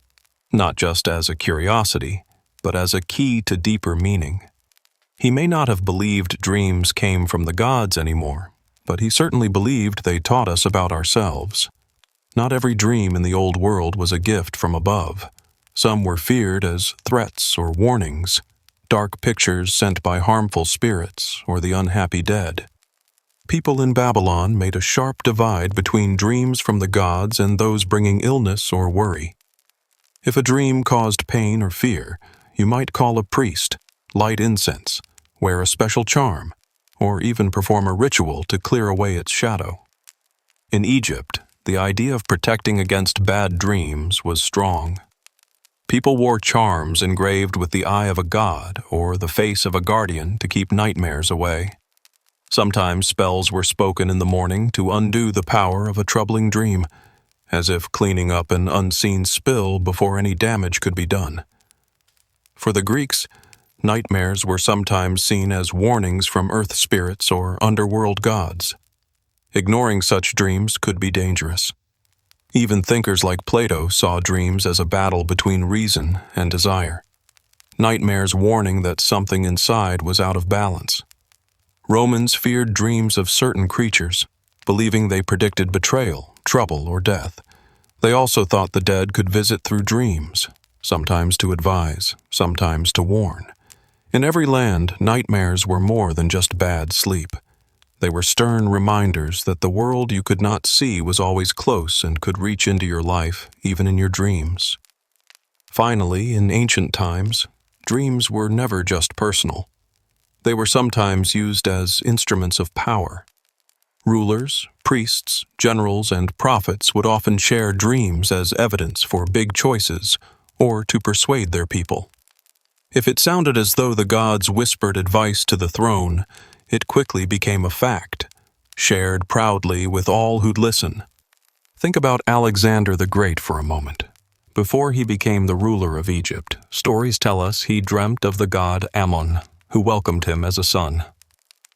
not just as a curiosity, but as a key to deeper meaning. He may not have believed dreams came from the gods anymore, but he certainly believed they taught us about ourselves. Not every dream in the old world was a gift from above. Some were feared as threats or warnings, dark pictures sent by harmful spirits or the unhappy dead. People in Babylon made a sharp divide between dreams from the gods and those bringing illness or worry. If a dream caused pain or fear, you might call a priest, light incense, wear a special charm, or even perform a ritual to clear away its shadow. In Egypt, the idea of protecting against bad dreams was strong. People wore charms engraved with the eye of a god or the face of a guardian to keep nightmares away. Sometimes spells were spoken in the morning to undo the power of a troubling dream, as if cleaning up an unseen spill before any damage could be done. For the Greeks, nightmares were sometimes seen as warnings from earth spirits or underworld gods. Ignoring such dreams could be dangerous. Even thinkers like Plato saw dreams as a battle between reason and desire. Nightmares warning that something inside was out of balance. Romans feared dreams of certain creatures, believing they predicted betrayal, trouble, or death. They also thought the dead could visit through dreams, sometimes to advise, sometimes to warn. In every land, nightmares were more than just bad sleep. They were stern reminders that the world you could not see was always close and could reach into your life, even in your dreams. Finally, in ancient times, dreams were never just personal. They were sometimes used as instruments of power. Rulers, priests, generals, and prophets would often share dreams as evidence for big choices or to persuade their people. If it sounded as though the gods whispered advice to the throne, it quickly became a fact, shared proudly with all who'd listen. Think about Alexander the Great for a moment. Before he became the ruler of Egypt, stories tell us he dreamt of the god Ammon, who welcomed him as a son.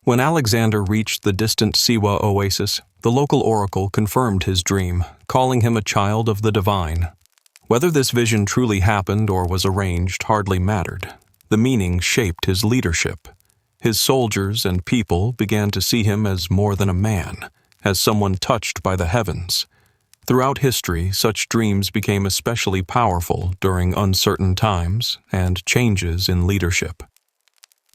When Alexander reached the distant Siwa oasis, the local oracle confirmed his dream, calling him a child of the divine. Whether this vision truly happened or was arranged hardly mattered. The meaning shaped his leadership. His soldiers and people began to see him as more than a man, as someone touched by the heavens. Throughout history, such dreams became especially powerful during uncertain times and changes in leadership.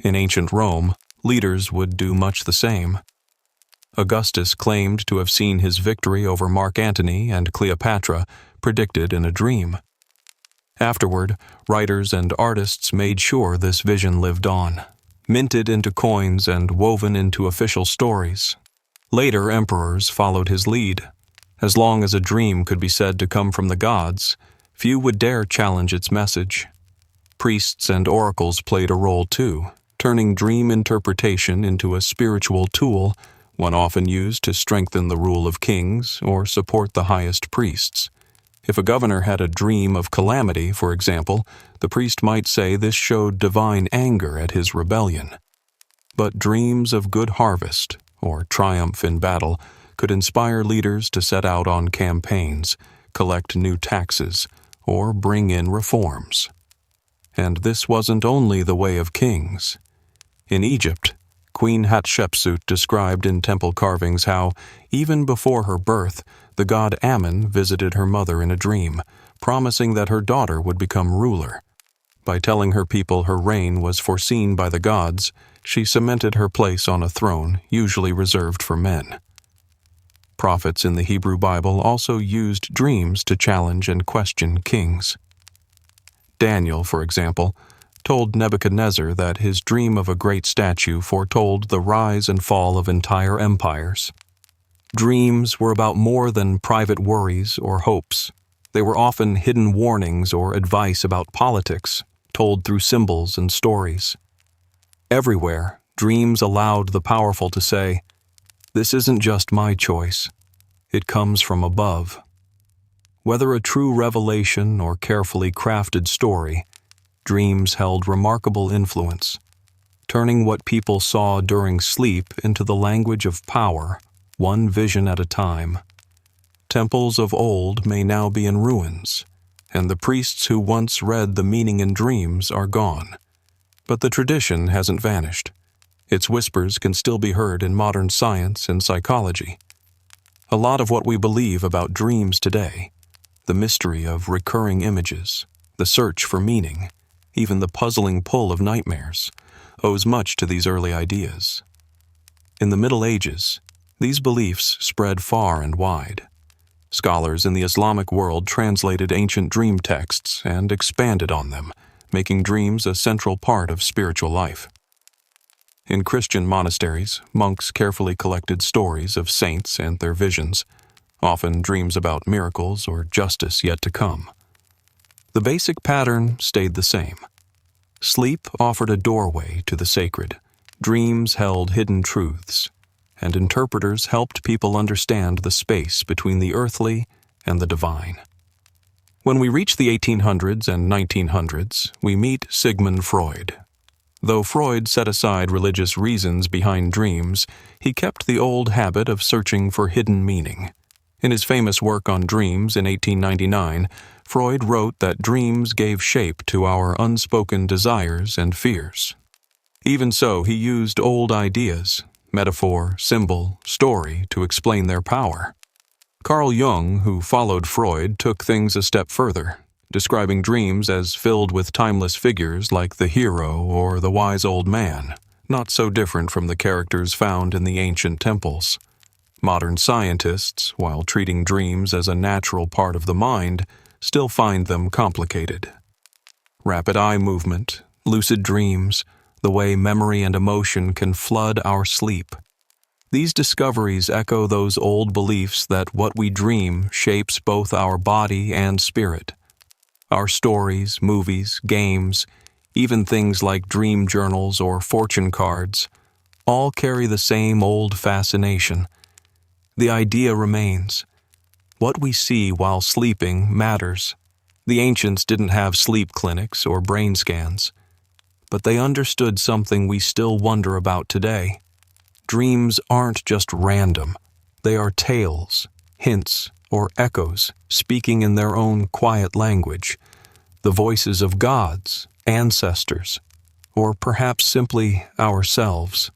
In ancient Rome, leaders would do much the same. Augustus claimed to have seen his victory over Mark Antony and Cleopatra predicted in a dream. Afterward, writers and artists made sure this vision lived on, minted into coins and woven into official stories. Later emperors followed his lead. As long as a dream could be said to come from the gods, few would dare challenge its message. Priests and oracles played a role too, turning dream interpretation into a spiritual tool, one often used to strengthen the rule of kings or support the highest priests. If a governor had a dream of calamity, for example, the priest might say this showed divine anger at his rebellion. But dreams of good harvest, or triumph in battle, could inspire leaders to set out on campaigns, collect new taxes, or bring in reforms. And this wasn't only the way of kings. In Egypt, Queen Hatshepsut described in temple carvings how, even before her birth, the god Ammon visited her mother in a dream, promising that her daughter would become ruler. By telling her people her reign was foreseen by the gods, she cemented her place on a throne usually reserved for men. Prophets in the Hebrew Bible also used dreams to challenge and question kings. Daniel, for example, told Nebuchadnezzar that his dream of a great statue foretold the rise and fall of entire empires. Dreams were about more than private worries or hopes. They were often hidden warnings or advice about politics, told through symbols and stories. Everywhere, dreams allowed the powerful to say, "This isn't just my choice. It comes from above." Whether a true revelation or carefully crafted story, dreams held remarkable influence, turning what people saw during sleep into the language of power, one vision at a time. Temples of old may now be in ruins, and the priests who once read the meaning in dreams are gone. But the tradition hasn't vanished. Its whispers can still be heard in modern science and psychology. A lot of what we believe about dreams today, the mystery of recurring images, the search for meaning, even the puzzling pull of nightmares, owes much to these early ideas. In the Middle Ages, these beliefs spread far and wide. Scholars in the Islamic world translated ancient dream texts and expanded on them, making dreams a central part of spiritual life. In Christian monasteries, monks carefully collected stories of saints and their visions, often dreams about miracles or justice yet to come. The basic pattern stayed the same. Sleep offered a doorway to the sacred, dreams held hidden truths, and interpreters helped people understand the space between the earthly and the divine. When we reach the 1800s and 1900s, we meet Sigmund Freud. Though Freud set aside religious reasons behind dreams, he kept the old habit of searching for hidden meaning. In his famous work on dreams in 1899, Freud wrote that dreams gave shape to our unspoken desires and fears. Even so, he used old ideas, metaphor, symbol, story, to explain their power. Carl Jung, who followed Freud, took things a step further, describing dreams as filled with timeless figures like the hero or the wise old man, not so different from the characters found in the ancient temples. Modern scientists, while treating dreams as a natural part of the mind, still find them complicated. Rapid eye movement, lucid dreams, the way memory and emotion can flood our sleep. These discoveries echo those old beliefs that what we dream shapes both our body and spirit. Our stories, movies, games, even things like dream journals or fortune cards, all carry the same old fascination. The idea remains. What we see while sleeping matters. The ancients didn't have sleep clinics or brain scans, but they understood something we still wonder about today. Dreams aren't just random. They are tales, hints, or echoes speaking in their own quiet language, the voices of gods, ancestors, or perhaps simply ourselves.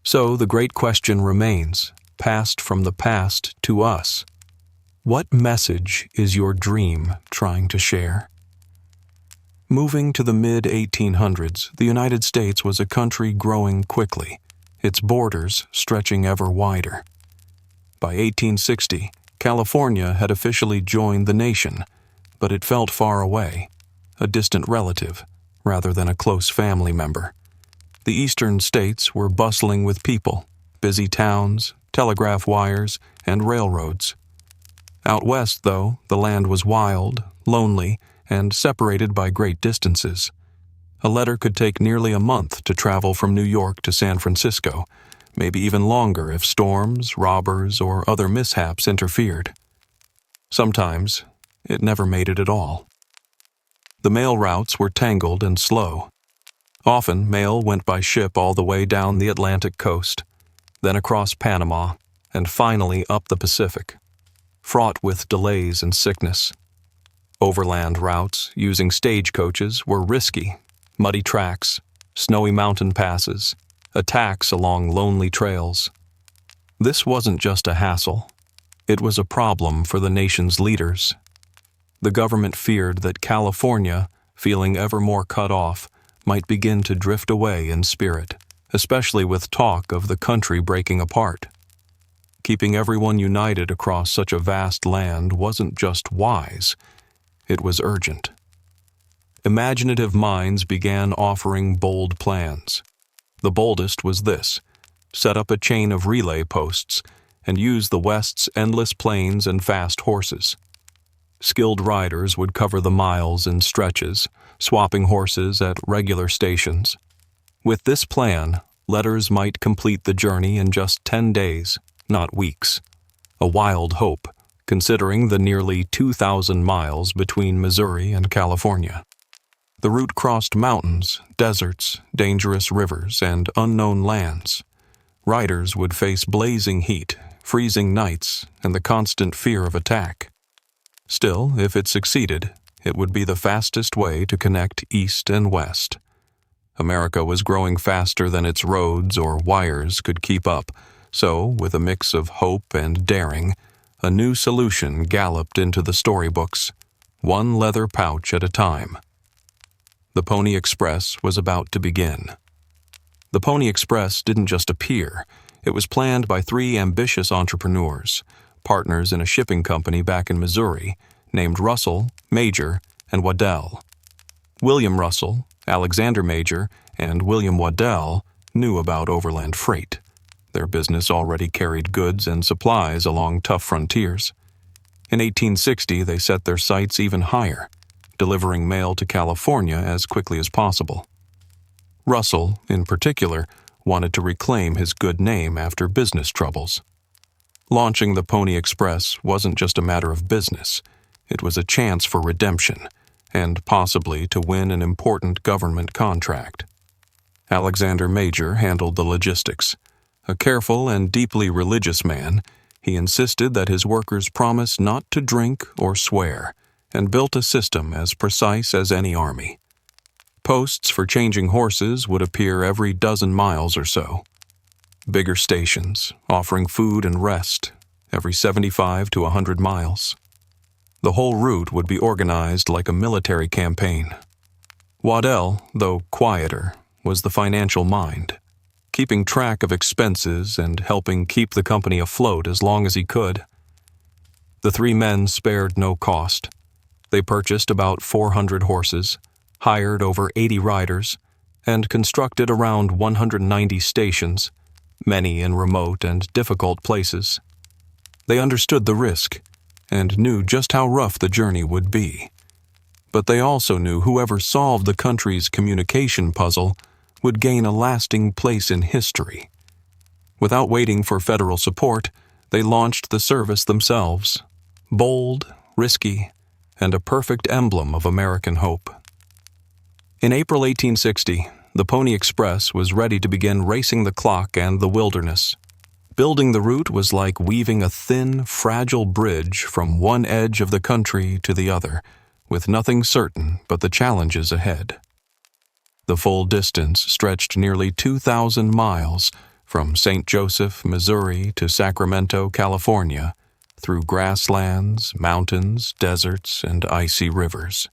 So the great question remains, passed from the past to us. What message is your dream trying to share? Moving to the mid-1800s, the United States was a country growing quickly, its borders stretching ever wider. By 1860, California had officially joined the nation, but it felt far away, a distant relative, rather than a close family member. The eastern states were bustling with people, busy towns, telegraph wires, and railroads. Out west, though, the land was wild, lonely, and separated by great distances. A letter could take nearly a month to travel from New York to San Francisco, maybe even longer if storms, robbers, or other mishaps interfered. Sometimes, it never made it at all. The mail routes were tangled and slow. Often, mail went by ship all the way down the Atlantic coast, then across Panama, and finally up the Pacific, fraught with delays and sickness. Overland routes using stagecoaches were risky: muddy tracks, snowy mountain passes, attacks along lonely trails. This wasn't just a hassle. It was a problem for the nation's leaders. The government feared that California, feeling ever more cut off, might begin to drift away in spirit, especially with talk of the country breaking apart. Keeping everyone united across such a vast land wasn't just wise, it was urgent. Imaginative minds began offering bold plans. The boldest was this: set up a chain of relay posts and use the West's endless plains and fast horses. Skilled riders would cover the miles in stretches, swapping horses at regular stations. With this plan, letters might complete the journey in just 10 days, not weeks. A wild hope, considering the nearly 2,000 miles between Missouri and California. The route crossed mountains, deserts, dangerous rivers, and unknown lands. Riders would face blazing heat, freezing nights, and the constant fear of attack. Still, if it succeeded, it would be the fastest way to connect East and West. America was growing faster than its roads or wires could keep up, so, with a mix of hope and daring, a new solution galloped into the storybooks, one leather pouch at a time. The Pony Express was about to begin. The Pony Express didn't just appear. It was planned by 3 ambitious entrepreneurs, partners in a shipping company back in Missouri, named Russell, Major, and Waddell. William Russell, Alexander Major, and William Waddell knew about overland freight. Their business already carried goods and supplies along tough frontiers. In 1860, they set their sights even higher, delivering mail to California as quickly as possible. Russell, in particular, wanted to reclaim his good name after business troubles. Launching the Pony Express wasn't just a matter of business. It was a chance for redemption, and possibly to win an important government contract. Alexander Major handled the logistics. A careful and deeply religious man, he insisted that his workers promise not to drink or swear, and built a system as precise as any army. Posts for changing horses would appear every dozen miles or so. Bigger stations, offering food and rest, every 75 to 100 miles. The whole route would be organized like a military campaign. Waddell, though quieter, was the financial mind, keeping track of expenses and helping keep the company afloat as long as he could. The 3 men spared no cost. They purchased about 400 horses, hired over 80 riders, and constructed around 190 stations, many in remote and difficult places. They understood the risk and knew just how rough the journey would be. But they also knew whoever solved the country's communication puzzle would gain a lasting place in history. Without waiting for federal support, they launched the service themselves, bold, risky, and a perfect emblem of American hope. In April 1860, the Pony Express was ready to begin racing the clock and the wilderness. Building the route was like weaving a thin, fragile bridge from one edge of the country to the other, with nothing certain but the challenges ahead. The full distance stretched nearly 2,000 miles from St. Joseph, Missouri to Sacramento, California, through grasslands, mountains, deserts, and icy rivers.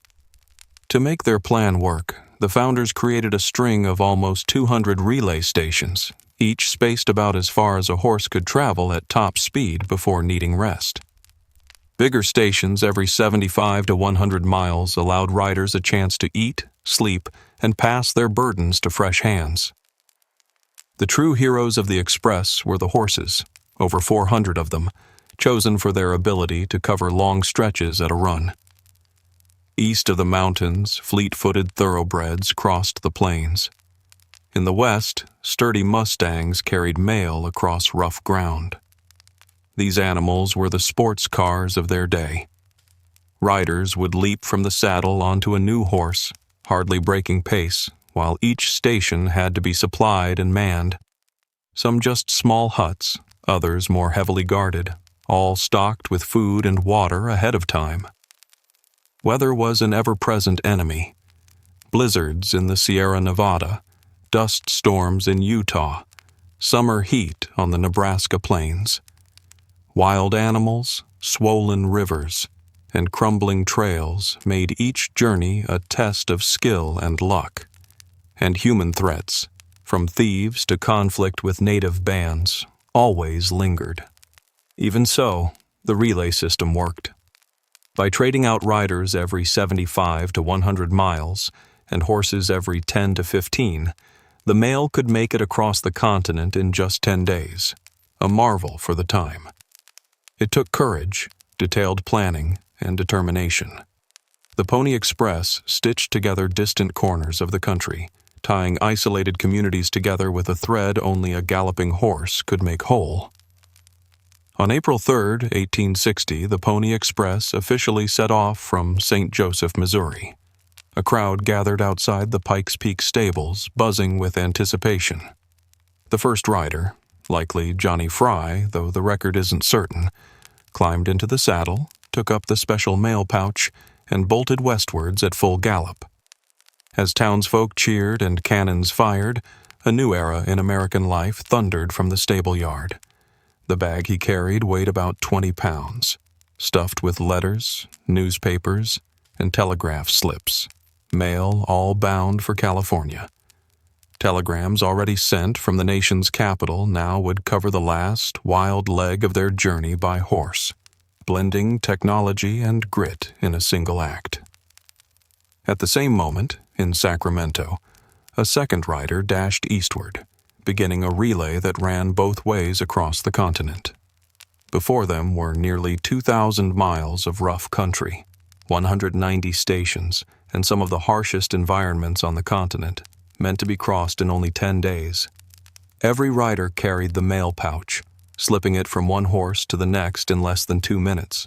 To make their plan work, the founders created a string of almost 200 relay stations, each spaced about as far as a horse could travel at top speed before needing rest. Bigger stations every 75 to 100 miles allowed riders a chance to eat, sleep, and pass their burdens to fresh hands. The true heroes of the Express were the horses, over 400 of them, chosen for their ability to cover long stretches at a run. East of the mountains, fleet-footed thoroughbreds crossed the plains. In the west, sturdy Mustangs carried mail across rough ground. These animals were the sports cars of their day. Riders would leap from the saddle onto a new horse, hardly breaking pace, while each station had to be supplied and manned. Some just small huts, others more heavily guarded, all stocked with food and water ahead of time. Weather was an ever-present enemy. Blizzards in the Sierra Nevada, dust storms in Utah, summer heat on the Nebraska plains. Wild animals, swollen rivers, and crumbling trails made each journey a test of skill and luck. And human threats, from thieves to conflict with native bands, always lingered. Even so, the relay system worked. By trading out riders every 75 to 100 miles and horses every 10 to 15, the mail could make it across the continent in just 10 days, a marvel for the time. It took courage, detailed planning, and determination. The Pony Express stitched together distant corners of the country, tying isolated communities together with a thread only a galloping horse could make whole. On April 3, 1860, the Pony Express officially set off from St. Joseph, Missouri. A crowd gathered outside the Pikes Peak stables, buzzing with anticipation. The first rider, likely Johnny Fry, though the record isn't certain, climbed into the saddle, took up the special mail pouch, and bolted westwards at full gallop. As townsfolk cheered and cannons fired, a new era in American life thundered from the stable yard. The bag he carried weighed about 20 pounds, stuffed with letters, newspapers, and telegraph slips, mail all bound for California. Telegrams already sent from the nation's capital now would cover the last, wild leg of their journey by horse, blending technology and grit in a single act. At the same moment, in Sacramento, a second rider dashed eastward, beginning a relay that ran both ways across the continent. Before them were nearly 2,000 miles of rough country, 190 stations, and some of the harshest environments on the continent, meant to be crossed in only 10 days. Every rider carried the mail pouch, slipping it from one horse to the next in less than 2 minutes.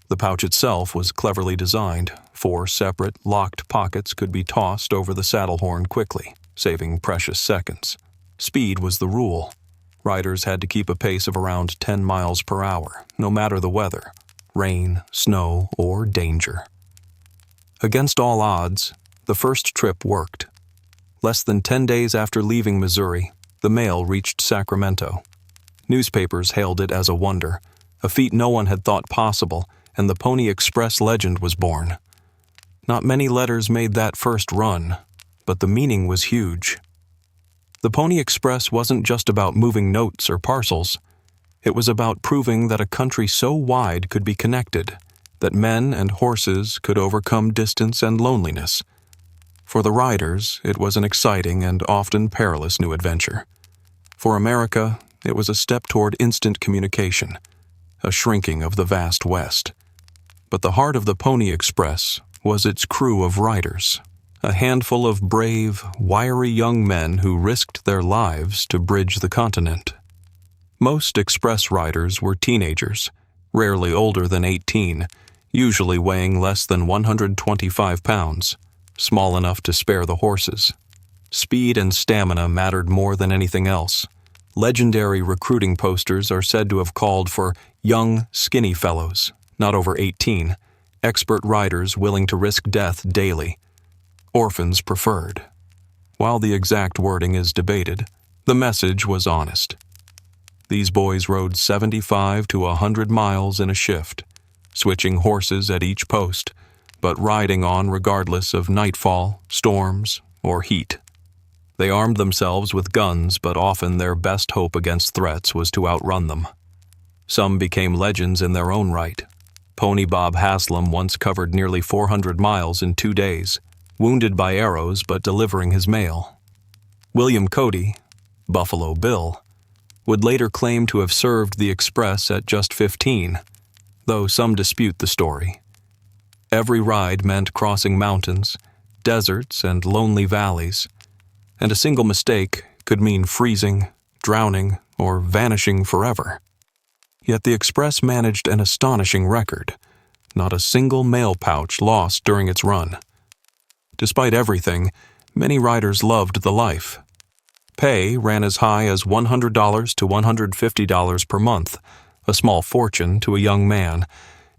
The pouch itself was cleverly designed. 4 separate, locked pockets could be tossed over the saddle horn quickly, saving precious seconds. Speed was the rule. Riders had to keep a pace of around 10 miles per hour, no matter the weather, rain, snow, or danger. Against all odds, the first trip worked. Less than 10 days after leaving Missouri, the mail reached Sacramento. Newspapers hailed it as a wonder, a feat no one had thought possible, and the Pony Express legend was born. Not many letters made that first run, but the meaning was huge. The Pony Express wasn't just about moving notes or parcels. It was about proving that a country so wide could be connected, that men and horses could overcome distance and loneliness. For the riders, it was an exciting and often perilous new adventure. For America, it was a step toward instant communication, a shrinking of the vast West. But the heart of the Pony Express was its crew of riders, a handful of brave, wiry young men who risked their lives to bridge the continent. Most express riders were teenagers, rarely older than 18, usually weighing less than 125 pounds, small enough to spare the horses. Speed and stamina mattered more than anything else. Legendary recruiting posters are said to have called for young, skinny fellows, not over 18, expert riders willing to risk death daily. Orphans preferred. While the exact wording is debated, the message was honest. These boys rode 75 to 100 miles in a shift, switching horses at each post, but riding on regardless of nightfall, storms, or heat. They armed themselves with guns, but often their best hope against threats was to outrun them. Some became legends in their own right. Pony Bob Haslam once covered nearly 400 miles in 2 days, wounded by arrows but delivering his mail. William Cody, Buffalo Bill, would later claim to have served the Express at just 15, though some dispute the story. Every ride meant crossing mountains, deserts, and lonely valleys, and a single mistake could mean freezing, drowning, or vanishing forever. Yet the Express managed an astonishing record, not a single mail pouch lost during its run. Despite everything, many riders loved the life. Pay ran as high as $100 to $150 per month, a small fortune to a young man,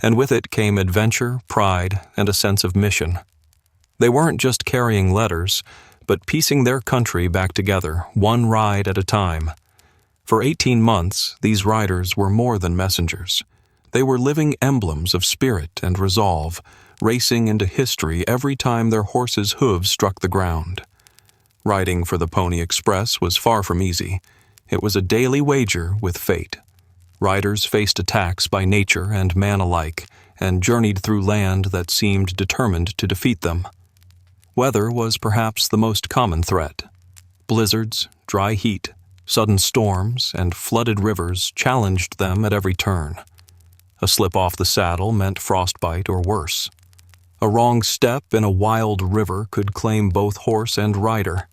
and with it came adventure, pride, and a sense of mission. They weren't just carrying letters, but piecing their country back together, one ride at a time. For 18 months, these riders were more than messengers. They were living emblems of spirit and resolve, racing into history every time their horses' hooves struck the ground. Riding for the Pony Express was far from easy. It was a daily wager with fate. Riders faced attacks by nature and man alike, and journeyed through land that seemed determined to defeat them. Weather was perhaps the most common threat. Blizzards, dry heat, sudden storms, and flooded rivers challenged them at every turn. A slip off the saddle meant frostbite or worse. A wrong step in a wild river could claim both horse and rider.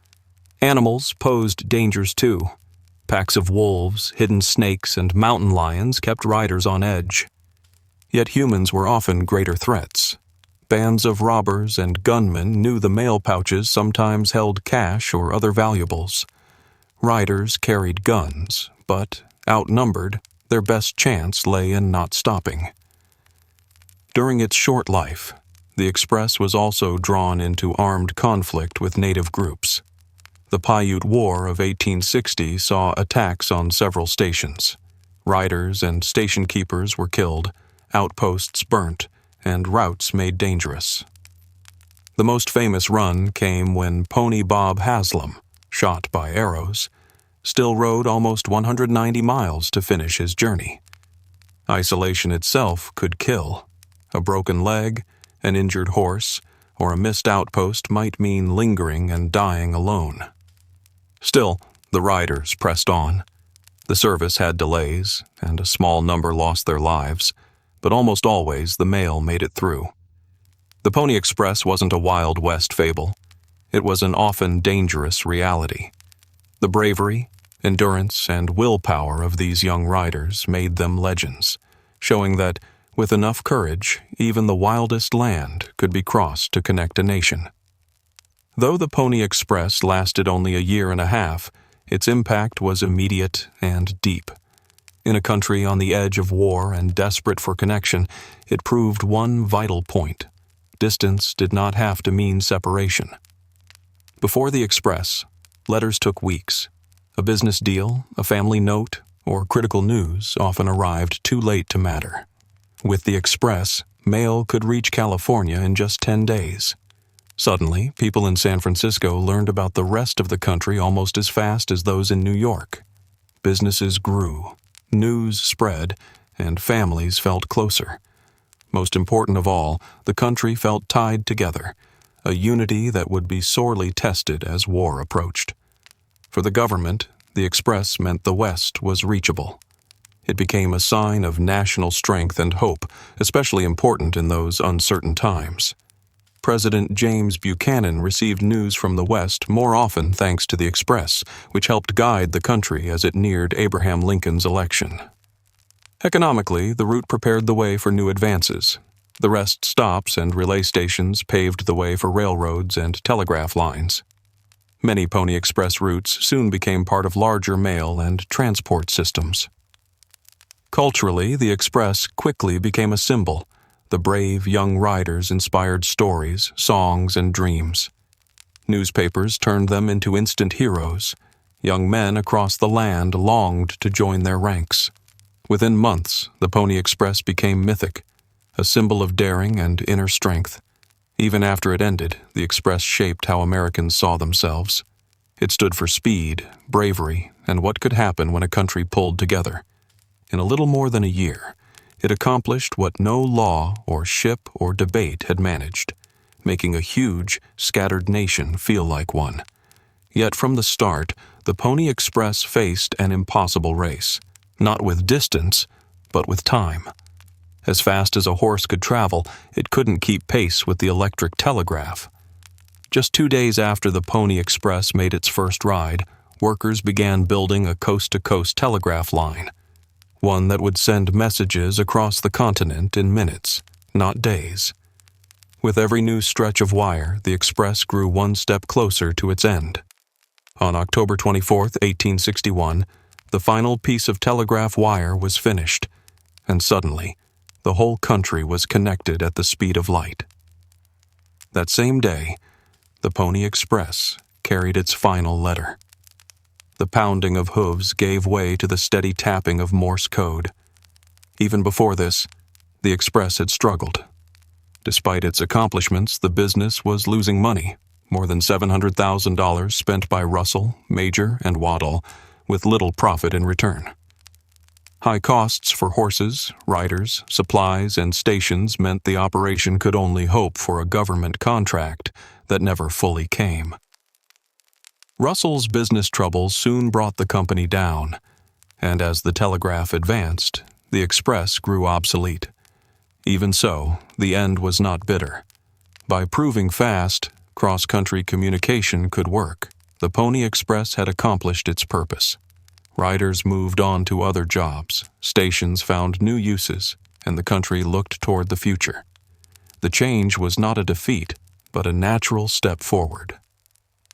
Animals posed dangers too. Packs of wolves, hidden snakes, and mountain lions kept riders on edge. Yet humans were often greater threats. Bands of robbers and gunmen knew the mail pouches sometimes held cash or other valuables. Riders carried guns, but, outnumbered, their best chance lay in not stopping. During its short life, the Express was also drawn into armed conflict with native groups. The Paiute War of 1860 saw attacks on several stations. Riders and station keepers were killed, outposts burnt, and routes made dangerous. The most famous run came when Pony Bob Haslam, shot by arrows, still rode almost 190 miles to finish his journey. Isolation itself could kill. A broken leg, an injured horse, or a missed outpost might mean lingering and dying alone. Still, the riders pressed on. The service had delays, and a small number lost their lives, but almost always the mail made it through. The Pony Express wasn't a Wild West fable. It was an often dangerous reality. The bravery, endurance, and willpower of these young riders made them legends, showing that, with enough courage, even the wildest land could be crossed to connect a nation. Though the Pony Express lasted only a year and a half, its impact was immediate and deep. In a country on the edge of war and desperate for connection, it proved one vital point. Distance did not have to mean separation. Before the Express, letters took weeks. A business deal, a family note, or critical news often arrived too late to matter. With the Express, mail could reach California in just 10 days. Suddenly, people in San Francisco learned about the rest of the country almost as fast as those in New York. Businesses grew, news spread, and families felt closer. Most important of all, the country felt tied together, a unity that would be sorely tested as war approached. For the government, the Express meant the West was reachable. It became a sign of national strength and hope, especially important in those uncertain times. President James Buchanan received news from the West more often thanks to the Express, which helped guide the country as it neared Abraham Lincoln's election. Economically, the route prepared the way for new advances. The rest stops and relay stations paved the way for railroads and telegraph lines. Many Pony Express routes soon became part of larger mail and transport systems. Culturally, the Express quickly became a symbol. The brave young riders inspired stories, songs, and dreams. Newspapers turned them into instant heroes. Young men across the land longed to join their ranks. Within months, the Pony Express became mythic, a symbol of daring and inner strength. Even after it ended, the Express shaped how Americans saw themselves. It stood for speed, bravery, and what could happen when a country pulled together. In a little more than a year, it accomplished what no law or ship or debate had managed, making a huge, scattered nation feel like one. Yet from the start, the Pony Express faced an impossible race, not with distance, but with time. As fast as a horse could travel, it couldn't keep pace with the electric telegraph. Just 2 days after the Pony Express made its first ride, workers began building a coast-to-coast telegraph line, one that would send messages across the continent in minutes. not days. With every new stretch of wire, the express grew one step closer to its end. On October 24, 1861, the final piece of telegraph wire was finished, and suddenly, the whole country was connected at the speed of light. That same day, the Pony Express carried its final letter. The pounding of hooves gave way to the steady tapping of Morse code. Even before this, the Express had struggled. Despite its accomplishments, the business was losing money, more than $700,000 spent by Russell, Major, and Waddell, with little profit in return. High costs for horses, riders, supplies, and stations meant the operation could only hope for a government contract that never fully came. Russell's business troubles soon brought the company down, and as the telegraph advanced, the express grew obsolete. Even so, the end was not bitter. By proving fast, cross-country communication could work. The Pony Express had accomplished its purpose. Riders moved on to other jobs, stations found new uses, and the country looked toward the future. The change was not a defeat, but a natural step forward.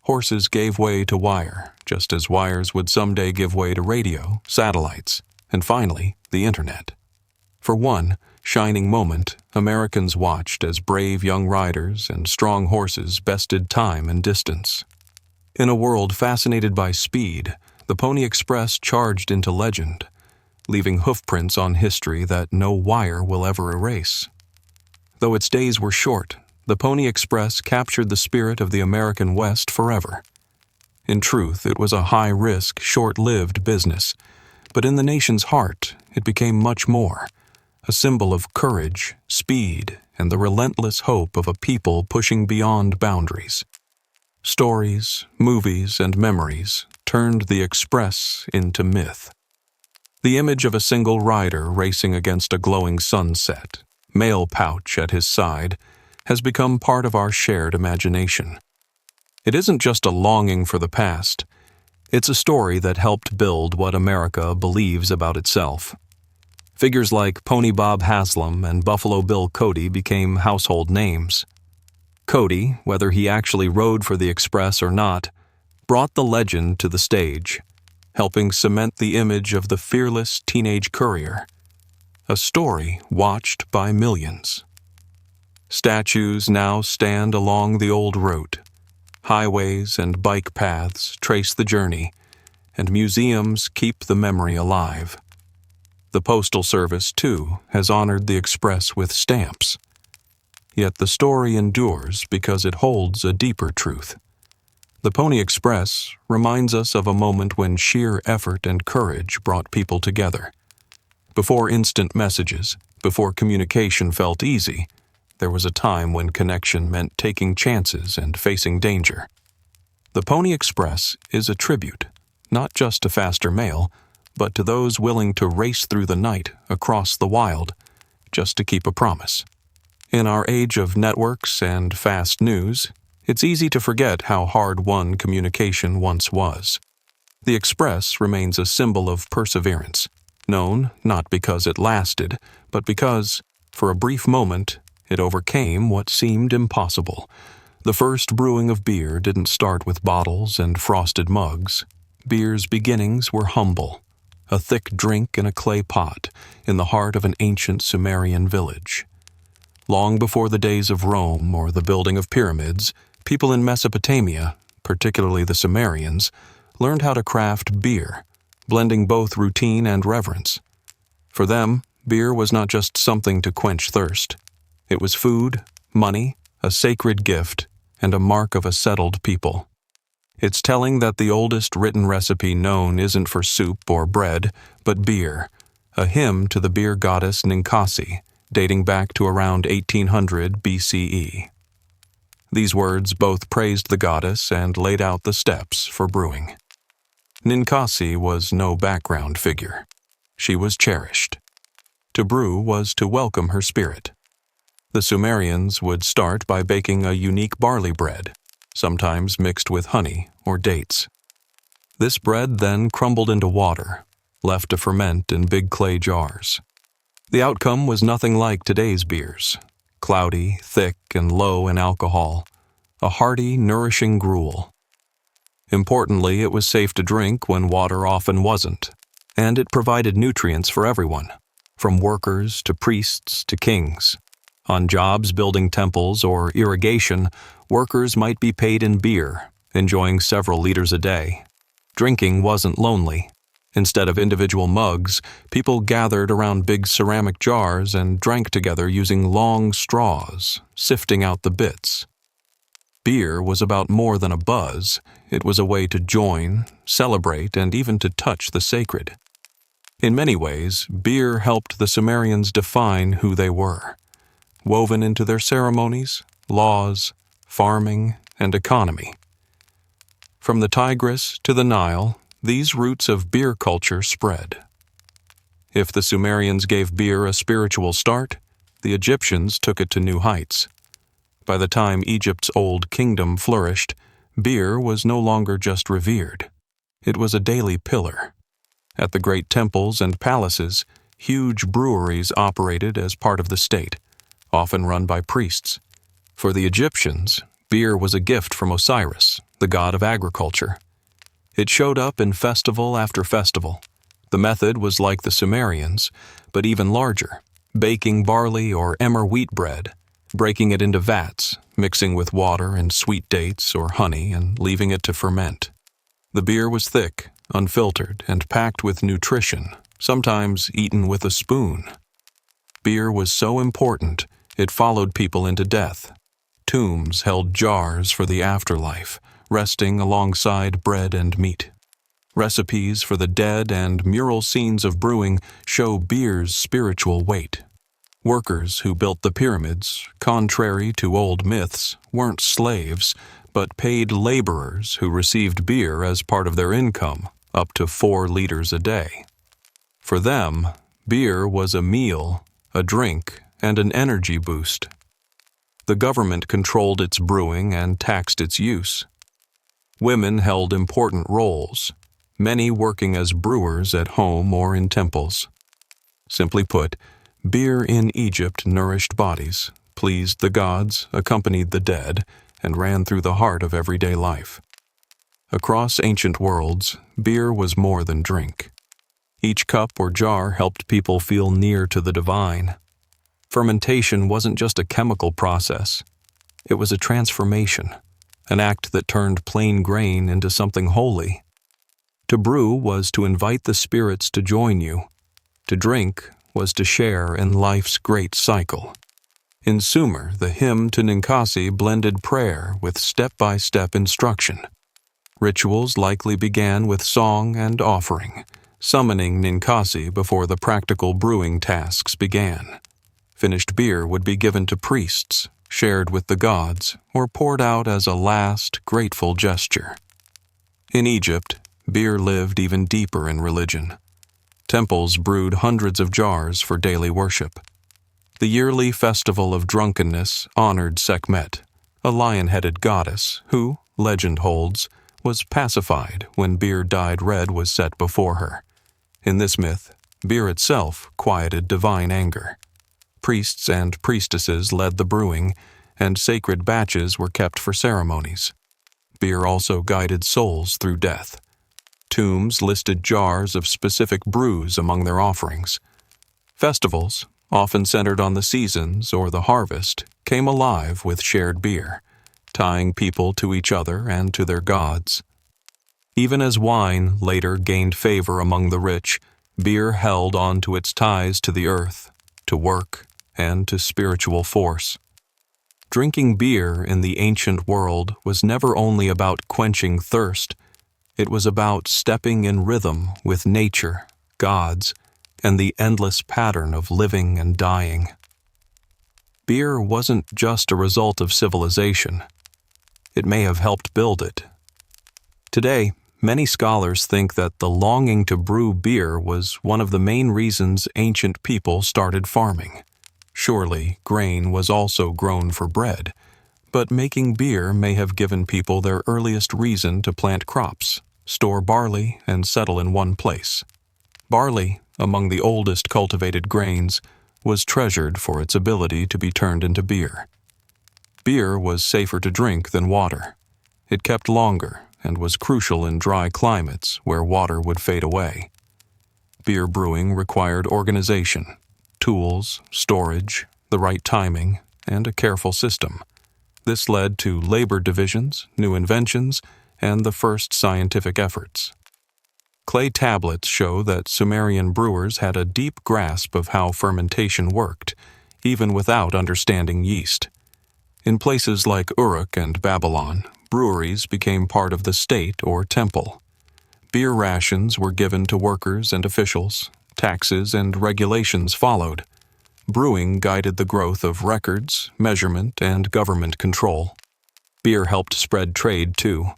Horses gave way to wire, just as wires would someday give way to radio, satellites, and finally, the internet. For one shining moment, Americans watched as brave young riders and strong horses bested time and distance. In a world fascinated by speed, the Pony Express charged into legend, leaving hoofprints on history that no wire will ever erase. Though its days were short, the Pony Express captured the spirit of the American West forever. In truth, it was a high-risk, short-lived business, but in the nation's heart, it became much more, a symbol of courage, speed, and the relentless hope of a people pushing beyond boundaries. Stories, movies, and memories turned the Express into myth. The image of a single rider racing against a glowing sunset, mail pouch at his side, has become part of our shared imagination. It isn't just a longing for the past. It's a story that helped build what America believes about itself. Figures like Pony Bob Haslam and Buffalo Bill Cody became household names. Cody, whether he actually rode for the Express or not, brought the legend to the stage, helping cement the image of the fearless teenage courier, a story watched by millions. Statues now stand along the old route. Highways and bike paths trace the journey, and museums keep the memory alive. The Postal Service, too, has honored the Express with stamps. Yet the story endures because it holds a deeper truth. The Pony Express reminds us of a moment when sheer effort and courage brought people together. Before instant messages, before communication felt easy, there was a time when connection meant taking chances and facing danger. The Pony Express is a tribute, not just to faster mail, but to those willing to race through the night across the wild just to keep a promise. In our age of networks and fast news, it's easy to forget how hard-won communication once was. The Express remains a symbol of perseverance, known not because it lasted, but because, for a brief moment, it overcame what seemed impossible. The first brewing of beer didn't start with bottles and frosted mugs. Beer's beginnings were humble, a thick drink in a clay pot in the heart of an ancient Sumerian village. Long before the days of Rome or the building of pyramids, people in Mesopotamia, particularly the Sumerians, learned how to craft beer, blending both routine and reverence. For them, beer was not just something to quench thirst. It was food, money, a sacred gift, and a mark of a settled people. It's telling that the oldest written recipe known isn't for soup or bread, but beer, a hymn to the beer goddess Ninkasi, dating back to around 1800 BCE. These words both praised the goddess and laid out the steps for brewing. Ninkasi was no background figure. She was cherished. To brew was to welcome her spirit. The Sumerians would start by baking a unique barley bread, sometimes mixed with honey or dates. This bread then crumbled into water, left to ferment in big clay jars. The outcome was nothing like today's beers. Cloudy, thick, and low in alcohol. A hearty, nourishing gruel. Importantly, it was safe to drink when water often wasn't, and it provided nutrients for everyone, from workers to priests to kings. On jobs building temples or irrigation, workers might be paid in beer, enjoying several liters a day. Drinking wasn't lonely. Instead of individual mugs, people gathered around big ceramic jars and drank together using long straws, sifting out the bits. Beer was about more than a buzz. It was a way to join, celebrate, and even to touch the sacred. In many ways, beer helped the Sumerians define who they were, woven into their ceremonies, laws, farming, and economy. From the Tigris to the Nile, these roots of beer culture spread. If the Sumerians gave beer a spiritual start, the Egyptians took it to new heights. By the time Egypt's old kingdom flourished, beer was no longer just revered. It was a daily pillar. At the great temples and palaces, huge breweries operated as part of the state, often run by priests. For the Egyptians, beer was a gift from Osiris, the god of agriculture. It showed up in festival after festival. The method was like the Sumerians, but even larger, baking barley or emmer wheat bread, breaking it into vats, mixing with water and sweet dates or honey, and leaving it to ferment. The beer was thick, unfiltered, and packed with nutrition, sometimes eaten with a spoon. Beer was so important, it followed people into death. Tombs held jars for the afterlife, resting alongside bread and meat. Recipes for the dead and mural scenes of brewing show beer's spiritual weight. Workers who built the pyramids, contrary to old myths, weren't slaves, but paid laborers who received beer as part of their income, up to 4 liters a day. For them, beer was a meal, a drink, and an energy boost. The government controlled its brewing and taxed its use. Women held important roles, many working as brewers at home or in temples. Simply put, beer in Egypt nourished bodies, pleased the gods, accompanied the dead, and ran through the heart of everyday life. Across ancient worlds, beer was more than drink. Each cup or jar helped people feel near to the divine. Fermentation wasn't just a chemical process. It was a transformation, an act that turned plain grain into something holy. To brew was to invite the spirits to join you. To drink was to share in life's great cycle. In Sumer, the hymn to Ninkasi blended prayer with step-by-step instruction. Rituals likely began with song and offering, summoning Ninkasi before the practical brewing tasks began. Finished beer would be given to priests, shared with the gods, or poured out as a last, grateful gesture. In Egypt, beer lived even deeper in religion. Temples brewed hundreds of jars for daily worship. The yearly festival of drunkenness honored Sekhmet, a lion-headed goddess who, legend holds, was pacified when beer dyed red was set before her. In this myth, beer itself quieted divine anger. Priests and priestesses led the brewing, and sacred batches were kept for ceremonies. Beer also guided souls through death. Tombs listed jars of specific brews among their offerings. Festivals, often centered on the seasons or the harvest, came alive with shared beer, tying people to each other and to their gods. Even as wine later gained favor among the rich, beer held on to its ties to the earth, to work, and to spiritual force. Drinking beer in the ancient world was never only about quenching thirst. It was about stepping in rhythm with nature, gods, and the endless pattern of living and dying. Beer wasn't just a result of civilization. It may have helped build it. Today, many scholars think that the longing to brew beer was one of the main reasons ancient people started farming. Surely, grain was also grown for bread, but making beer may have given people their earliest reason to plant crops, store barley, and settle in one place. Barley, among the oldest cultivated grains, was treasured for its ability to be turned into beer. Beer was safer to drink than water. It kept longer and was crucial in dry climates where water would fade away. Beer brewing required organization, tools, storage, the right timing, and a careful system. This led to labor divisions, new inventions, and the first scientific efforts. Clay tablets show that Sumerian brewers had a deep grasp of how fermentation worked, even without understanding yeast. In places like Uruk and Babylon, breweries became part of the state or temple. Beer rations were given to workers and officials, taxes and regulations followed. Brewing guided the growth of records, measurement, and government control. Beer helped spread trade, too.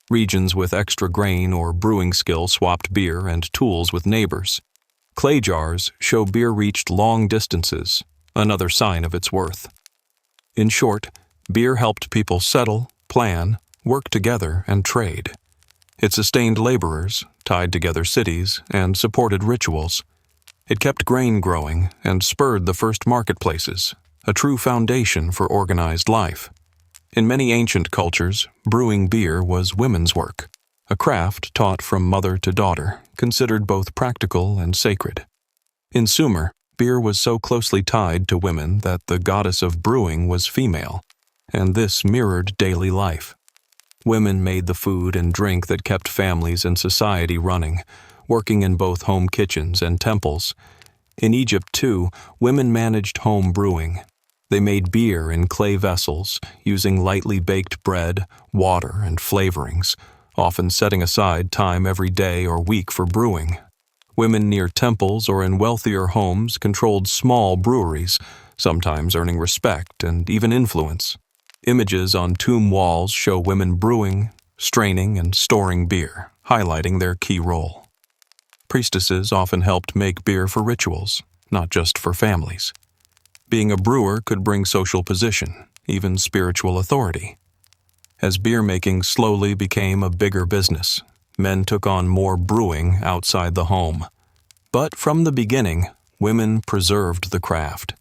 Regions with extra grain or brewing skill swapped beer and tools with neighbors. Clay jars show beer reached long distances, another sign of its worth. In short, beer helped people settle, plan, work together, and trade. It sustained laborers, tied together cities, and supported rituals. It kept grain growing and spurred the first marketplaces, a true foundation for organized life. In many ancient cultures, brewing beer was women's work, a craft taught from mother to daughter, considered both practical and sacred. In Sumer, beer was so closely tied to women that the goddess of brewing was female, and this mirrored daily life. Women made the food and drink that kept families and society running, working in both home kitchens and temples. In Egypt, too, women managed home brewing. They made beer in clay vessels, using lightly baked bread, water, and flavorings, often setting aside time every day or week for brewing. Women near temples or in wealthier homes controlled small breweries, sometimes earning respect and even influence. Images on tomb walls show women brewing, straining, and storing beer, highlighting their key role. Priestesses often helped make beer for rituals, not just for families. Being a brewer could bring social position, even spiritual authority. As beer making slowly became a bigger business, men took on more brewing outside the home. But from the beginning, women preserved the craft.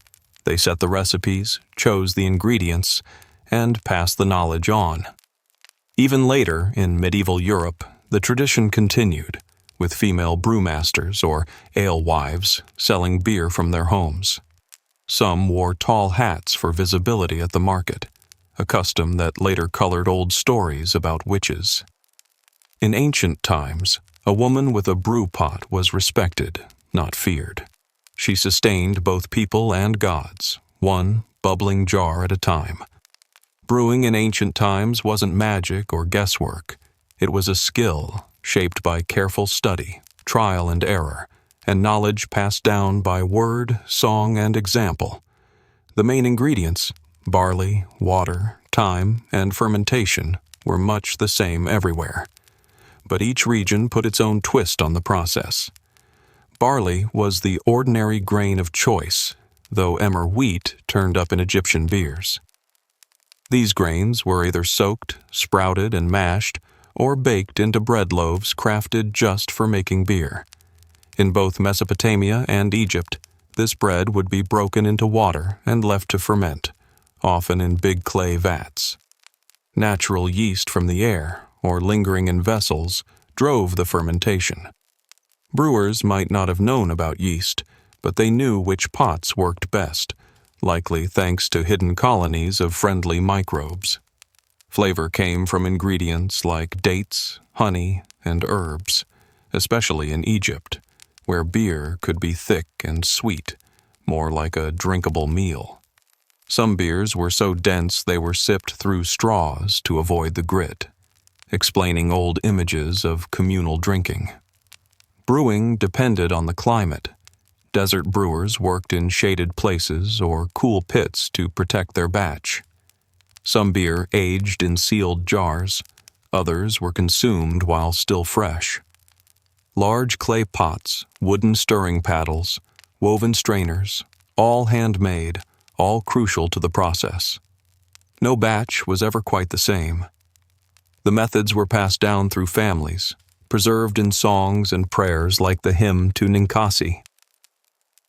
They set the recipes, chose the ingredients, and passed the knowledge on. Even later, in medieval Europe, the tradition continued, with female brewmasters or alewives selling beer from their homes. Some wore tall hats for visibility at the market, a custom that later colored old stories about witches. In ancient times, a woman with a brew pot was respected, not feared. She sustained both people and gods, one bubbling jar at a time. Brewing in ancient times wasn't magic or guesswork. It was a skill shaped by careful study, trial and error, and knowledge passed down by word, song, and example. The main ingredients, barley, water, time, and fermentation, were much the same everywhere. But each region put its own twist on the process. Barley was the ordinary grain of choice, though emmer wheat turned up in Egyptian beers. These grains were either soaked, sprouted, and mashed, or baked into bread loaves crafted just for making beer. In both Mesopotamia and Egypt, this bread would be broken into water and left to ferment, often in big clay vats. Natural yeast from the air, or lingering in vessels, drove the fermentation. Brewers might not have known about yeast, but they knew which pots worked best, likely thanks to hidden colonies of friendly microbes. Flavor came from ingredients like dates, honey, and herbs, especially in Egypt, where beer could be thick and sweet, more like a drinkable meal. Some beers were so dense they were sipped through straws to avoid the grit, explaining old images of communal drinking. Brewing depended on the climate. Desert brewers worked in shaded places or cool pits to protect their batch. Some beer aged in sealed jars, others were consumed while still fresh. Large clay pots, wooden stirring paddles, woven strainers, all handmade, all crucial to the process. No batch was ever quite the same. The methods were passed down through families, preserved in songs and prayers like the hymn to Ninkasi.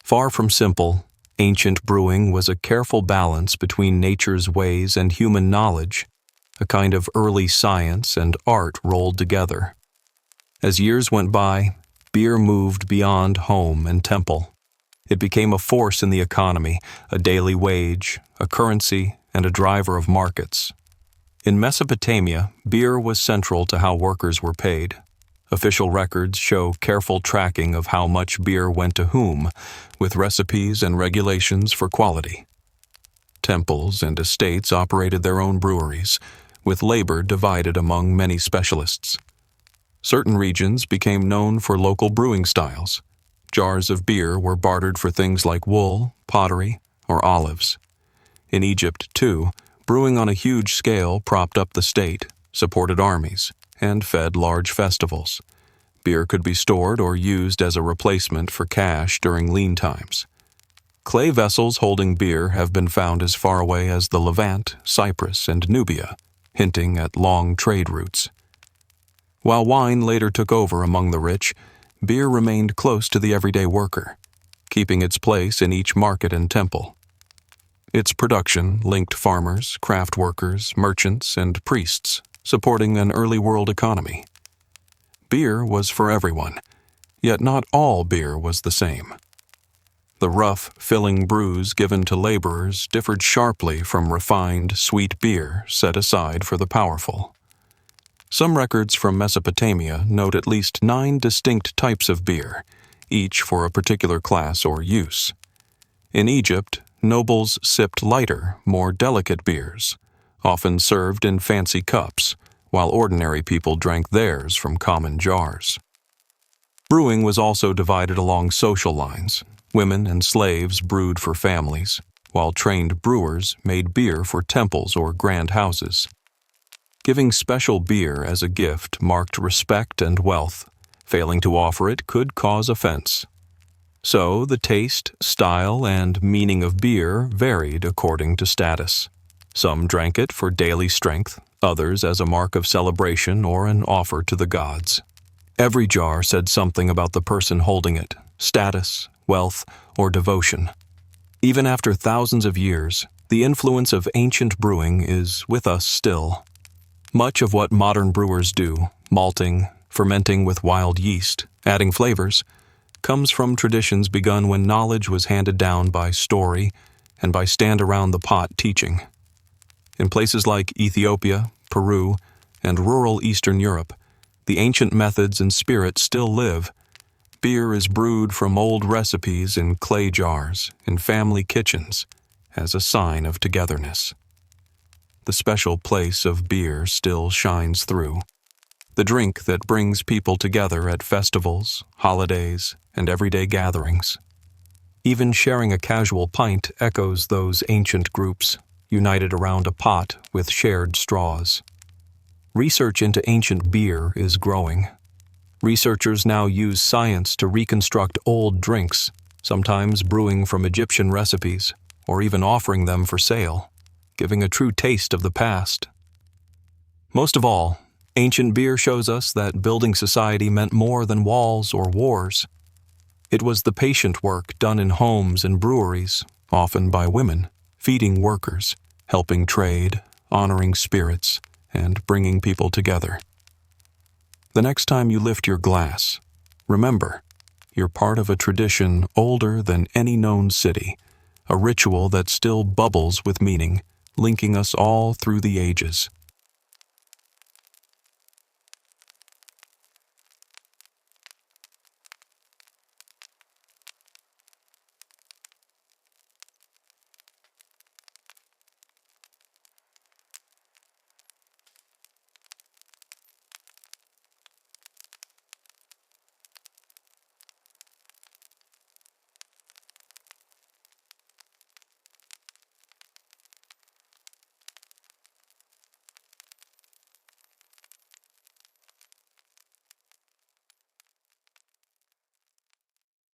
Far from simple, ancient brewing was a careful balance between nature's ways and human knowledge, a kind of early science and art rolled together. As years went by, beer moved beyond home and temple. It became a force in the economy, a daily wage, a currency, and a driver of markets. In Mesopotamia, beer was central to how workers were paid. Official records show careful tracking of how much beer went to whom, with recipes and regulations for quality. Temples and estates operated their own breweries, with labor divided among many specialists. Certain regions became known for local brewing styles. Jars of beer were bartered for things like wool, pottery, or olives. In Egypt, too, brewing on a huge scale propped up the state, supported armies, and fed large festivals. Beer could be stored or used as a replacement for cash during lean times. Clay vessels holding beer have been found as far away as the Levant, Cyprus, and Nubia, hinting at long trade routes. While wine later took over among the rich, beer remained close to the everyday worker, keeping its place in each market and temple. Its production linked farmers, craft workers, merchants, and priests, supporting an early world economy. Beer was for everyone, yet not all beer was the same. The rough, filling brews given to laborers differed sharply from refined, sweet beer set aside for the powerful. Some records from Mesopotamia note at least 9 distinct types of beer, each for a particular class or use. In Egypt, nobles sipped lighter, more delicate beers, often served in fancy cups, while ordinary people drank theirs from common jars. Brewing was also divided along social lines. Women and slaves brewed for families, while trained brewers made beer for temples or grand houses. Giving special beer as a gift marked respect and wealth. Failing to offer it could cause offense. So the taste, style, and meaning of beer varied according to status. Some drank it for daily strength, others as a mark of celebration or an offer to the gods. Every jar said something about the person holding it, status, wealth, or devotion. Even after thousands of years, the influence of ancient brewing is with us still. Much of what modern brewers do, malting, fermenting with wild yeast, adding flavors, comes from traditions begun when knowledge was handed down by story and by stand-around-the-pot teaching. In places like Ethiopia, Peru, and rural Eastern Europe, the ancient methods and spirit still live. Beer is brewed from old recipes in clay jars in family kitchens as a sign of togetherness. The special place of beer still shines through. The drink that brings people together at festivals, holidays, and everyday gatherings. Even sharing a casual pint echoes those ancient groups, united around a pot with shared straws. Research into ancient beer is growing. Researchers now use science to reconstruct old drinks, sometimes brewing from Egyptian recipes, or even offering them for sale, giving a true taste of the past. Most of all, ancient beer shows us that building society meant more than walls or wars. It was the patient work done in homes and breweries, often by women, feeding workers, helping trade, honoring spirits, and bringing people together. The next time you lift your glass, remember, you're part of a tradition older than any known city, a ritual that still bubbles with meaning, linking us all through the ages.